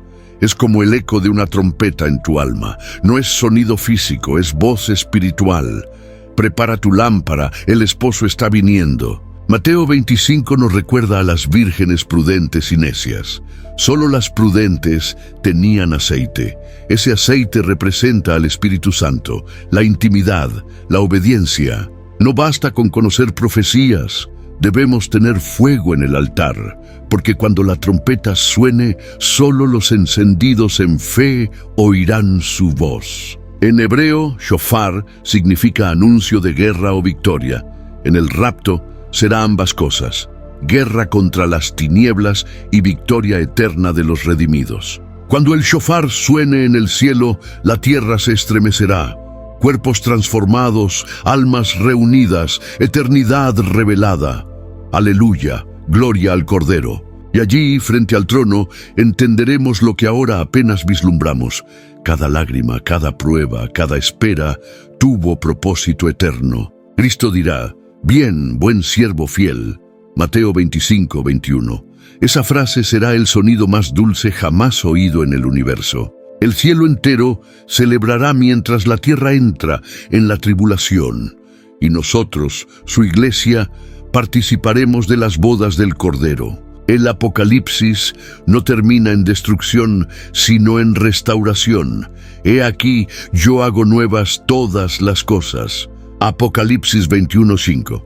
Es como el eco de una trompeta en tu alma. No es sonido físico, es voz espiritual. Prepara tu lámpara, el esposo está viniendo. Mateo 25 nos recuerda a las vírgenes prudentes y necias. Solo las prudentes tenían aceite. Ese aceite representa al Espíritu Santo, la intimidad, la obediencia. No basta con conocer profecías. Debemos tener fuego en el altar, porque cuando la trompeta suene, solo los encendidos en fe oirán su voz. En hebreo, shofar significa anuncio de guerra o victoria. En el rapto será ambas cosas: guerra contra las tinieblas y victoria eterna de los redimidos. Cuando el shofar suene en el cielo, la tierra se estremecerá. Cuerpos transformados, almas reunidas, eternidad revelada. Aleluya, gloria al Cordero. Y allí, frente al trono, entenderemos lo que ahora apenas vislumbramos. Cada lágrima, cada prueba, cada espera tuvo propósito eterno. Cristo dirá: «Bien, buen siervo fiel». Mateo 25, 21. Esa frase será el sonido más dulce jamás oído en el universo. El cielo entero celebrará mientras la tierra entra en la tribulación. Y nosotros, su iglesia, participaremos de las bodas del Cordero. El Apocalipsis no termina en destrucción, sino en restauración. He aquí, yo hago nuevas todas las cosas. Apocalipsis 21:5.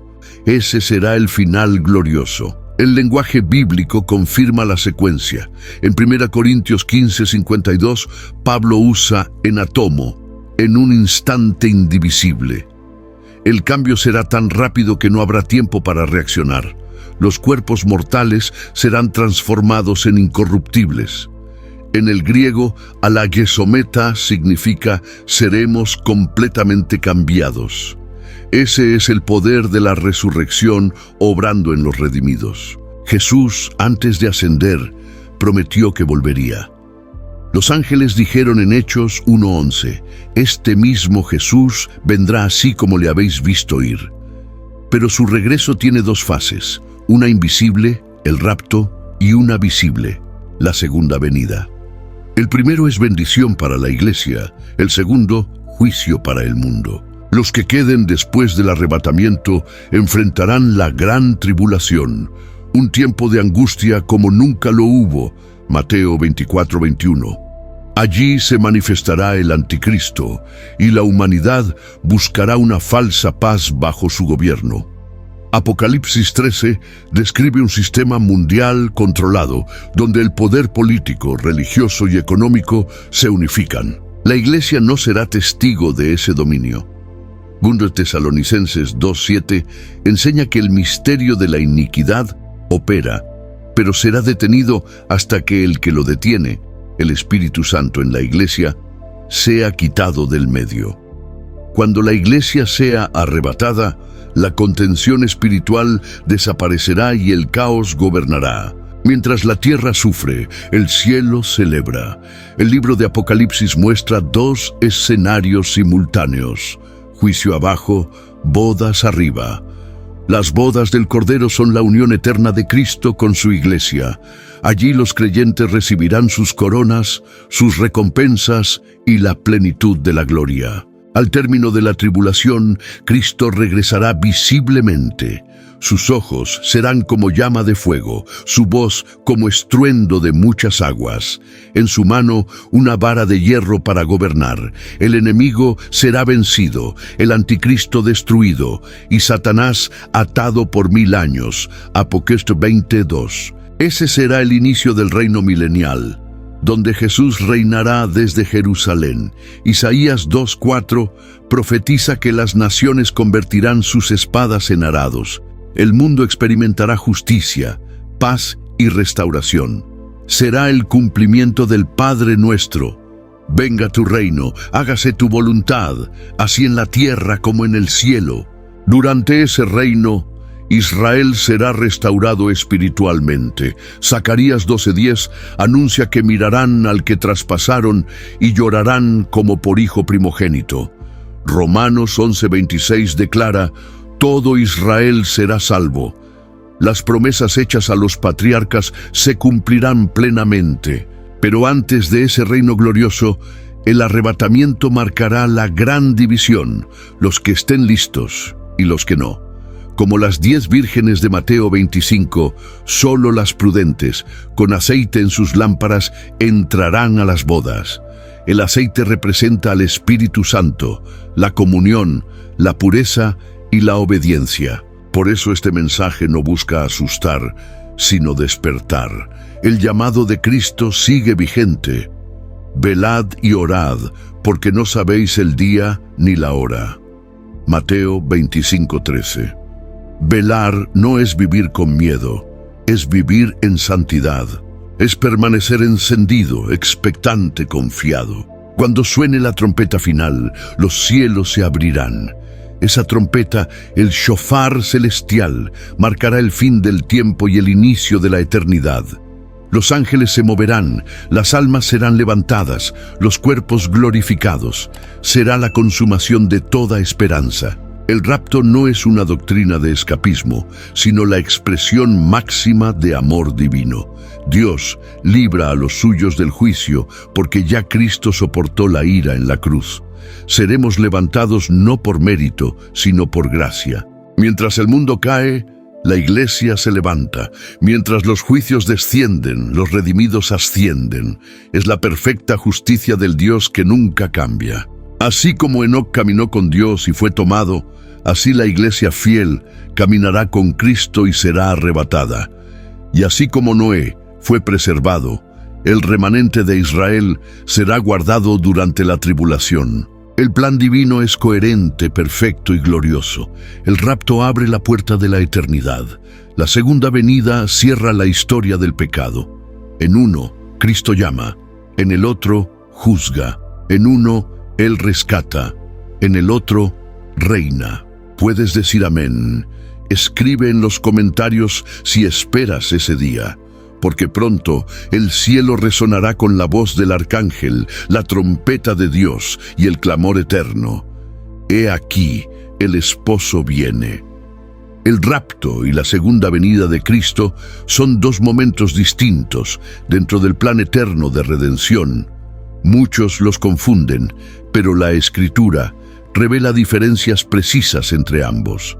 Ese será el final glorioso. El lenguaje bíblico confirma la secuencia. En 1 Corintios 15:52, Pablo usa enatomo, en un instante indivisible. El cambio será tan rápido que no habrá tiempo para reaccionar. Los cuerpos mortales serán transformados en incorruptibles. En el griego, alagesometa significa seremos completamente cambiados. Ese es el poder de la resurrección obrando en los redimidos. Jesús, antes de ascender, prometió que volvería. Los ángeles dijeron en Hechos 1:11, «Este mismo Jesús vendrá así como le habéis visto ir». Pero su regreso tiene dos fases, una invisible, el rapto, y una visible, la segunda venida. El primero es bendición para la iglesia, el segundo, juicio para el mundo. Los que queden después del arrebatamiento enfrentarán la gran tribulación, un tiempo de angustia como nunca lo hubo. Mateo 24:21. Allí se manifestará el anticristo y la humanidad buscará una falsa paz bajo su gobierno. Apocalipsis 13 describe un sistema mundial controlado donde el poder político, religioso y económico se unifican. La iglesia no será testigo de ese dominio. 2 Tesalonicenses 2:7 enseña que el misterio de la iniquidad opera, pero será detenido hasta que el que lo detiene, el Espíritu Santo en la iglesia, sea quitado del medio. Cuando la iglesia sea arrebatada, la contención espiritual desaparecerá y el caos gobernará. Mientras la tierra sufre, el cielo celebra. El libro de Apocalipsis muestra dos escenarios simultáneos: juicio abajo, bodas arriba. Las bodas del Cordero son la unión eterna de Cristo con su iglesia. Allí los creyentes recibirán sus coronas, sus recompensas y la plenitud de la gloria. Al término de la tribulación, Cristo regresará visiblemente. Sus ojos serán como llama de fuego, su voz como estruendo de muchas aguas. En su mano una vara de hierro para gobernar. El enemigo será vencido, el anticristo destruido y Satanás atado por 1000 años. Apocalipsis 20:2. Ese será el inicio del reino milenial, donde Jesús reinará desde Jerusalén. Isaías 2:4 profetiza que las naciones convertirán sus espadas en arados. El mundo experimentará justicia, paz y restauración. Será el cumplimiento del Padre nuestro. Venga tu reino, hágase tu voluntad, así en la tierra como en el cielo. Durante ese reino, Israel será restaurado espiritualmente. Zacarías 12:10 anuncia que mirarán al que traspasaron y llorarán como por hijo primogénito. Romanos 11:26 declara: todo Israel será salvo. Las promesas hechas a los patriarcas se cumplirán plenamente. Pero antes de ese reino glorioso, el arrebatamiento marcará la gran división, los que estén listos y los que no. Como las 10 vírgenes de Mateo 25, solo las prudentes, con aceite en sus lámparas, entrarán a las bodas. El aceite representa al Espíritu Santo, la comunión, la pureza y la obediencia. Por eso este mensaje no busca asustar, sino despertar. El llamado de Cristo sigue vigente. Velad y orad, porque no sabéis el día ni la hora. Mateo 25:13. Velar no es vivir con miedo, es vivir en santidad. Es permanecer encendido, expectante, confiado. Cuando suene la trompeta final, los cielos se abrirán. Esa trompeta, el shofar celestial, marcará el fin del tiempo y el inicio de la eternidad. Los ángeles se moverán, las almas serán levantadas, los cuerpos glorificados. Será la consumación de toda esperanza. El rapto no es una doctrina de escapismo, sino la expresión máxima de amor divino. Dios libra a los suyos del juicio porque ya Cristo soportó la ira en la cruz. Seremos levantados no por mérito, sino por gracia. Mientras el mundo cae, la iglesia se levanta. Mientras los juicios descienden, los redimidos ascienden. Es la perfecta justicia del Dios que nunca cambia. Así como Enoc caminó con Dios y fue tomado, así la iglesia fiel caminará con Cristo y será arrebatada. Y así como Noé fue preservado, el remanente de Israel será guardado durante la tribulación. El plan divino es coherente, perfecto y glorioso. El rapto abre la puerta de la eternidad. La segunda venida cierra la historia del pecado. En uno, Cristo llama. En el otro, juzga. En uno, Él rescata. En el otro, reina. Puedes decir amén. Escribe en los comentarios si esperas ese día, porque pronto el cielo resonará con la voz del arcángel, la trompeta de Dios y el clamor eterno. He aquí, el esposo viene. El rapto y la segunda venida de Cristo son dos momentos distintos dentro del plan eterno de redención. Muchos los confunden, pero la Escritura revela diferencias precisas entre ambos.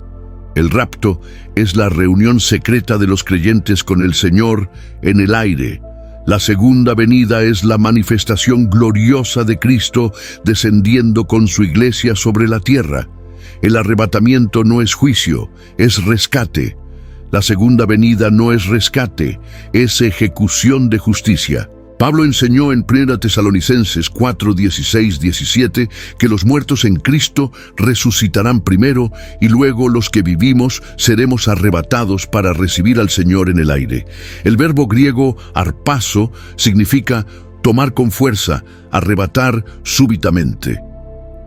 El rapto es la reunión secreta de los creyentes con el Señor en el aire. La segunda venida es la manifestación gloriosa de Cristo descendiendo con su iglesia sobre la tierra. El arrebatamiento no es juicio, es rescate. La segunda venida no es rescate, es ejecución de justicia. Pablo enseñó en 1 Tesalonicenses 4, 16, 17 que los muertos en Cristo resucitarán primero y luego los que vivimos seremos arrebatados para recibir al Señor en el aire. El verbo griego arpazo significa tomar con fuerza, arrebatar súbitamente.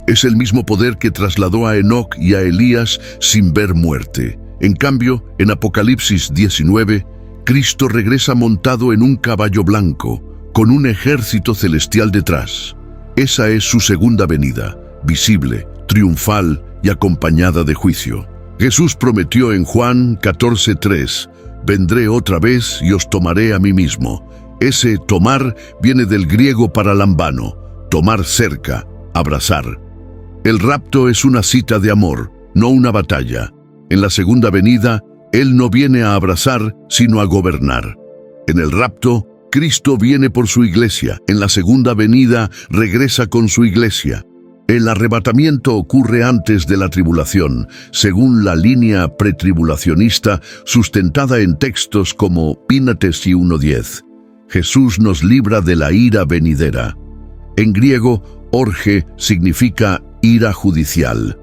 Es el mismo poder que trasladó a Enoc y a Elías sin ver muerte. En cambio, en Apocalipsis 19, Cristo regresa montado en un caballo blanco, con un ejército celestial detrás. Esa es su segunda venida, visible, triunfal y acompañada de juicio. Jesús prometió en Juan 14:3, «Vendré otra vez y os tomaré a mí mismo». Ese tomar viene del griego paralambano, tomar cerca, abrazar. El rapto es una cita de amor, no una batalla. En la segunda venida, Él no viene a abrazar, sino a gobernar. En el rapto, Cristo viene por su iglesia. En la segunda venida, regresa con su iglesia. El arrebatamiento ocurre antes de la tribulación, según la línea pretribulacionista sustentada en textos como Pínatesi 1:10. Jesús nos libra de la ira venidera. En griego, orge significa ira judicial.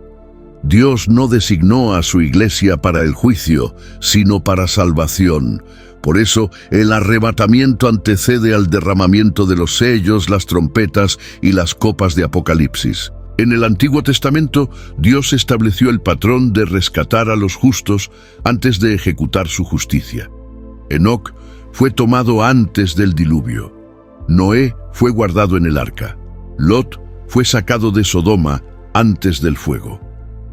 Dios no designó a su iglesia para el juicio, sino para salvación. Por eso, el arrebatamiento antecede al derramamiento de los sellos, las trompetas y las copas de Apocalipsis. En el Antiguo Testamento, Dios estableció el patrón de rescatar a los justos antes de ejecutar su justicia. Enoc fue tomado antes del diluvio. Noé fue guardado en el arca. Lot fue sacado de Sodoma antes del fuego.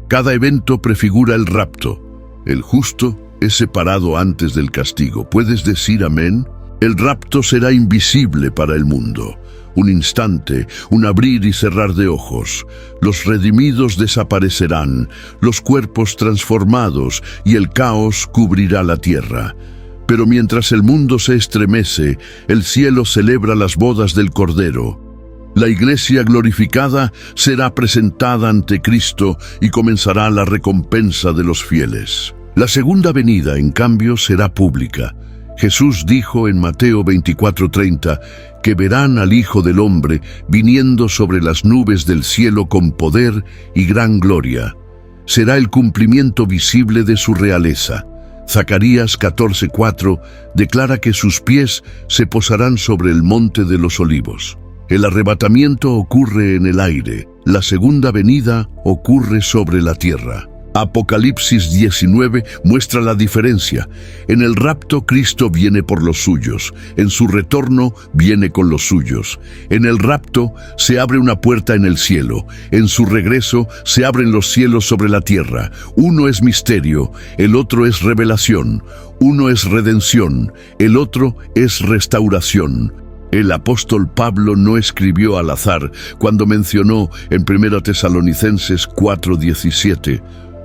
Cada evento prefigura el rapto. El justo es separado antes del castigo. ¿Puedes decir amén? El rapto será invisible para el mundo. Un instante, un abrir y cerrar de ojos. Los redimidos desaparecerán, los cuerpos transformados y el caos cubrirá la tierra. Pero mientras el mundo se estremece, el cielo celebra las bodas del Cordero. La iglesia glorificada será presentada ante Cristo y comenzará la recompensa de los fieles. La segunda venida, en cambio, será pública. Jesús dijo en Mateo 24:30 que verán al Hijo del Hombre viniendo sobre las nubes del cielo con poder y gran gloria. Será el cumplimiento visible de su realeza. Zacarías 14:4 declara que sus pies se posarán sobre el monte de los olivos. El arrebatamiento ocurre en el aire, la segunda venida ocurre sobre la tierra. Apocalipsis 19 muestra la diferencia. En el rapto Cristo viene por los suyos, en su retorno viene con los suyos. En el rapto se abre una puerta en el cielo, en su regreso se abren los cielos sobre la tierra. Uno es misterio, el otro es revelación. Uno es redención, el otro es restauración. El apóstol Pablo no escribió al azar cuando mencionó en 1 Tesalonicenses 4:17,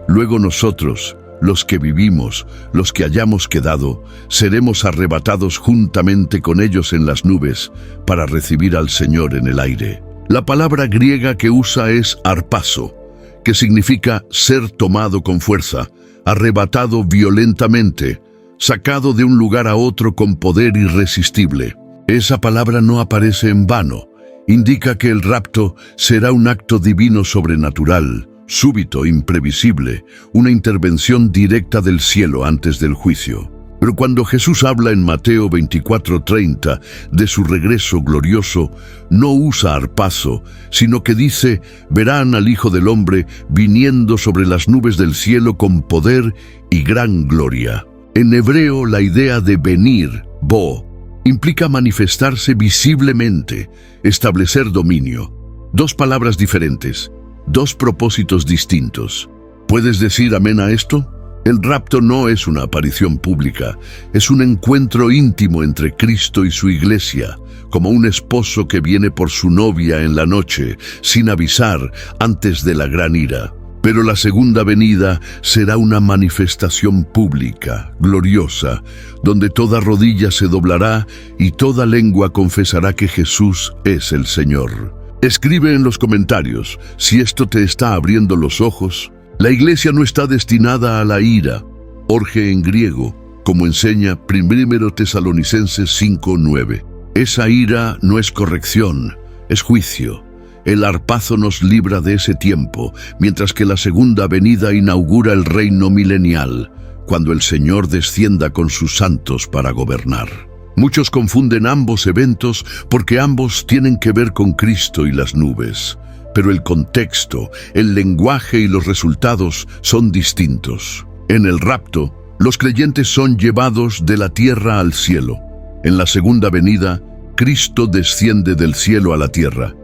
luego nosotros, los que vivimos, los que hayamos quedado, seremos arrebatados juntamente con ellos en las nubes para recibir al Señor en el aire. La palabra griega que usa es arpazo, que significa ser tomado con fuerza, arrebatado violentamente, sacado de un lugar a otro con poder irresistible. Esa palabra no aparece en vano. Indica que el rapto será un acto divino sobrenatural, súbito, imprevisible, una intervención directa del cielo antes del juicio. Pero cuando Jesús habla en Mateo 24:30 de su regreso glorioso, no usa arpazo, sino que dice, verán al Hijo del Hombre viniendo sobre las nubes del cielo con poder y gran gloria. En hebreo, la idea de venir, bo, implica manifestarse visiblemente, establecer dominio. Dos palabras diferentes, dos propósitos distintos. ¿Puedes decir amén a esto? El rapto no es una aparición pública, es un encuentro íntimo entre Cristo y su iglesia, como un esposo que viene por su novia en la noche, sin avisar, antes de la gran ira. Pero la segunda venida será una manifestación pública, gloriosa, donde toda rodilla se doblará y toda lengua confesará que Jesús es el Señor. Escribe en los comentarios si esto te está abriendo los ojos. La iglesia no está destinada a la ira, orge en griego, como enseña 1 Tesalonicenses 5:9. Esa ira no es corrección, es juicio. El arpazo nos libra de ese tiempo, mientras que la segunda venida inaugura el reino milenial, cuando el Señor descienda con sus santos para gobernar. Muchos confunden ambos eventos porque ambos tienen que ver con Cristo y las nubes. Pero el contexto, el lenguaje y los resultados son distintos. En el rapto, los creyentes son llevados de la tierra al cielo. En la segunda venida, Cristo desciende del cielo a la tierra.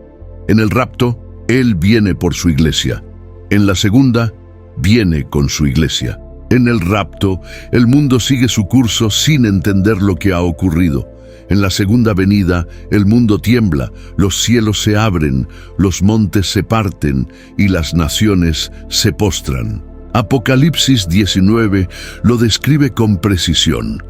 En el rapto, Él viene por su iglesia. En la segunda, viene con su iglesia. En el rapto, el mundo sigue su curso sin entender lo que ha ocurrido. En la segunda venida, el mundo tiembla, los cielos se abren, los montes se parten y las naciones se postran. Apocalipsis 19 lo describe con precisión.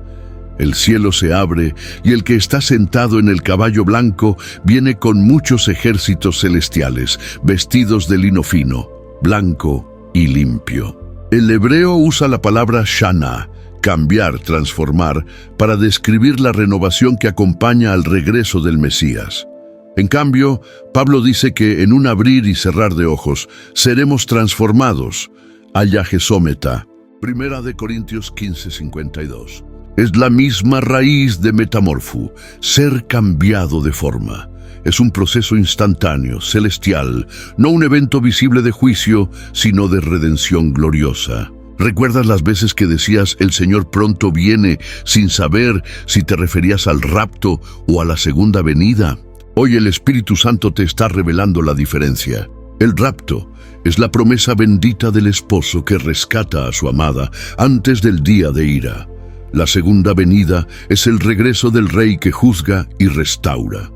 El cielo se abre y el que está sentado en el caballo blanco viene con muchos ejércitos celestiales, vestidos de lino fino, blanco y limpio. El hebreo usa la palabra shana, cambiar, transformar, para describir la renovación que acompaña al regreso del Mesías. En cambio, Pablo dice que en un abrir y cerrar de ojos seremos transformados, ayajesómeta. 1 Corintios 15:52. Es la misma raíz de metamorfo, ser cambiado de forma. Es un proceso instantáneo, celestial, no un evento visible de juicio, sino de redención gloriosa. ¿Recuerdas las veces que decías el Señor pronto viene sin saber si te referías al rapto o a la segunda venida? Hoy el Espíritu Santo te está revelando la diferencia. El rapto es la promesa bendita del esposo que rescata a su amada antes del día de ira. La segunda venida es el regreso del Rey que juzga y restaura.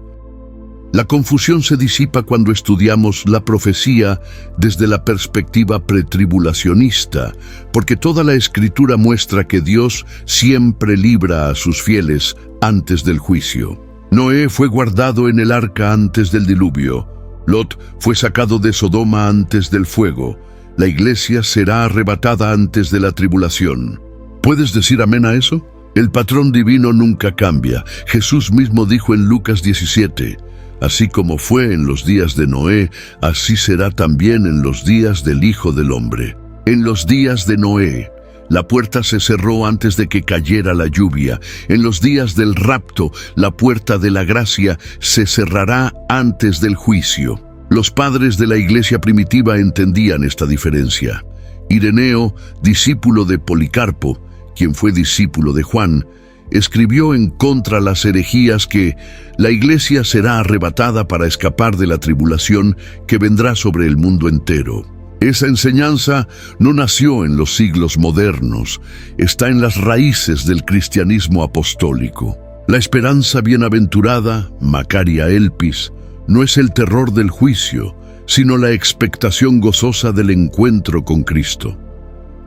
La confusión se disipa cuando estudiamos la profecía desde la perspectiva pretribulacionista, porque toda la Escritura muestra que Dios siempre libra a sus fieles antes del juicio. Noé fue guardado en el arca antes del diluvio. Lot fue sacado de Sodoma antes del fuego. La iglesia será arrebatada antes de la tribulación. ¿Puedes decir amén a eso? El patrón divino nunca cambia. Jesús mismo dijo en Lucas 17, así como fue en los días de Noé, así será también en los días del Hijo del Hombre. En los días de Noé, La puerta se cerró antes de que cayera la lluvia. En los días del rapto, la puerta de la gracia se cerrará antes del juicio. Los padres de la iglesia primitiva entendían esta diferencia. Ireneo, discípulo de Policarpo, quien fue discípulo de Juan, escribió en contra las herejías que la iglesia será arrebatada para escapar de la tribulación que vendrá sobre el mundo entero. Esa enseñanza no nació en los siglos modernos, está en las raíces del cristianismo apostólico. La esperanza bienaventurada, Macaria Elpis, no es el terror del juicio, sino la expectación gozosa del encuentro con Cristo.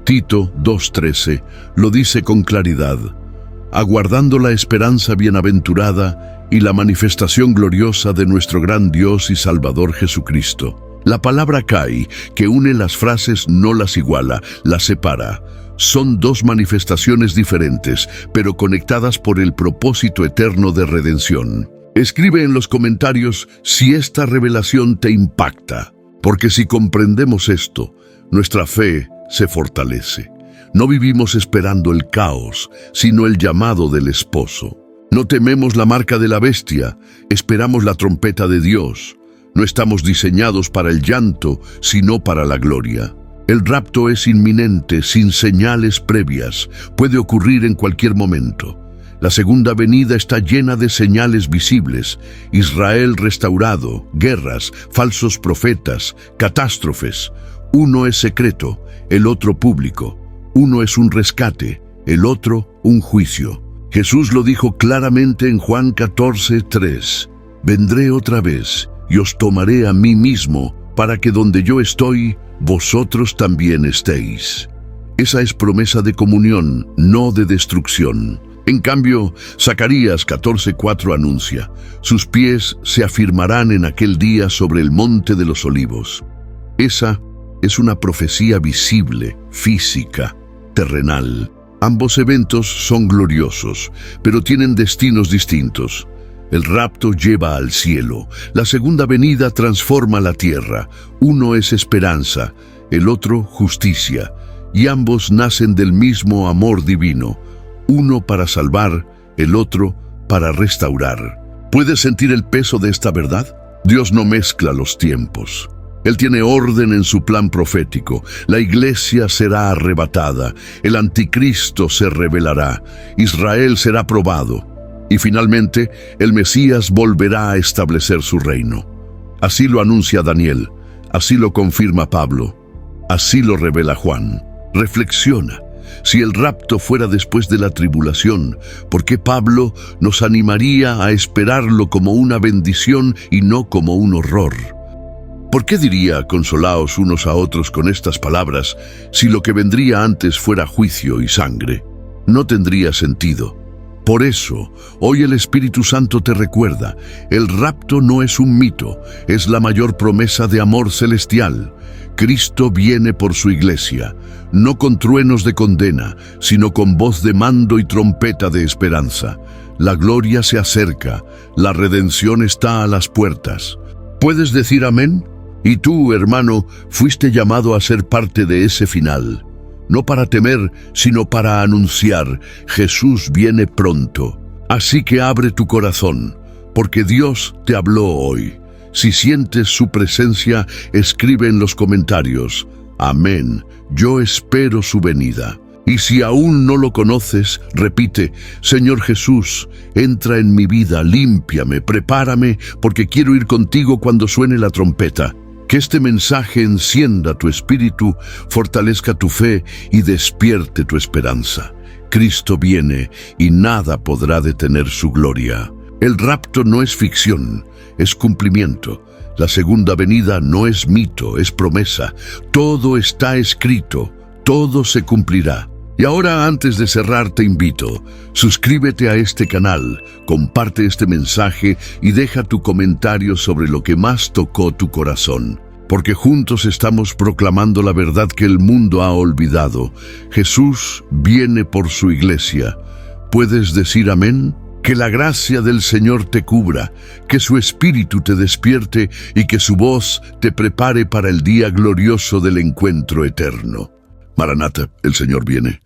Tito 2:13 lo dice con claridad: aguardando la esperanza bienaventurada y la manifestación gloriosa de nuestro gran Dios y Salvador Jesucristo. La palabra kai, que une las frases, no las iguala, las separa. Son dos manifestaciones diferentes, pero conectadas por el propósito eterno de redención. Escribe en los comentarios si esta revelación te impacta, porque si comprendemos esto, nuestra fe se fortalece. No vivimos esperando el caos, sino el llamado del esposo. No tememos la marca de la bestia, esperamos la trompeta de Dios. No estamos diseñados para el llanto, sino para la gloria. El rapto es inminente, sin señales previas. Puede ocurrir en cualquier momento. La segunda venida está llena de señales visibles. Israel restaurado, guerras, falsos profetas, catástrofes. Uno es secreto, el otro público. Uno es un rescate, el otro un juicio. Jesús lo dijo claramente en Juan 14:3. Vendré otra vez y os tomaré a mí mismo, para que donde yo estoy, vosotros también estéis. Esa es promesa de comunión, no de destrucción. En cambio, Zacarías 14:4 anuncia: sus pies se afirmarán en aquel día sobre el monte de los olivos. Esa es una profecía visible, física, terrenal. Ambos eventos son gloriosos, pero tienen destinos distintos. El rapto lleva al cielo, la segunda venida transforma la tierra. Uno es esperanza, el otro justicia, y ambos nacen del mismo amor divino. Uno para salvar, el otro para restaurar. ¿Puedes sentir el peso de esta verdad? Dios no mezcla los tiempos. Él tiene orden en su plan profético. La iglesia será arrebatada, el anticristo se revelará, Israel será probado. Y finalmente, el Mesías volverá a establecer su reino. Así lo anuncia Daniel, así lo confirma Pablo, así lo revela Juan. Reflexiona. Si el rapto fuera después de la tribulación, ¿por qué Pablo nos animaría a esperarlo como una bendición y no como un horror? ¿Por qué diría consolaos unos a otros con estas palabras si lo que vendría antes fuera juicio y sangre? No tendría sentido. Por eso, hoy el Espíritu Santo te recuerda, el rapto no es un mito, es la mayor promesa de amor celestial. Cristo viene por su iglesia, no con truenos de condena, sino con voz de mando y trompeta de esperanza. La gloria se acerca, la redención está a las puertas. ¿Puedes decir amén? Y tú, hermano, fuiste llamado a ser parte de ese final. No para temer, sino para anunciar: Jesús viene pronto. Así que abre tu corazón, porque Dios te habló hoy. Si sientes su presencia, escribe en los comentarios: amén, yo espero su venida. Y si aún no lo conoces, repite: Señor Jesús, entra en mi vida, límpiame, prepárame, porque quiero ir contigo cuando suene la trompeta. Que este mensaje encienda tu espíritu, fortalezca tu fe y despierte tu esperanza. Cristo viene y nada podrá detener su gloria. El rapto no es ficción, es cumplimiento. La segunda venida no es mito, es promesa. Todo está escrito, todo se cumplirá. Y ahora, antes de cerrar, te invito: suscríbete a este canal, comparte este mensaje y deja tu comentario sobre lo que más tocó tu corazón. Porque juntos estamos proclamando la verdad que el mundo ha olvidado. Jesús viene por su iglesia. ¿Puedes decir amén? Que la gracia del Señor te cubra, que su espíritu te despierte y que su voz te prepare para el día glorioso del encuentro eterno. Maranata, el Señor viene.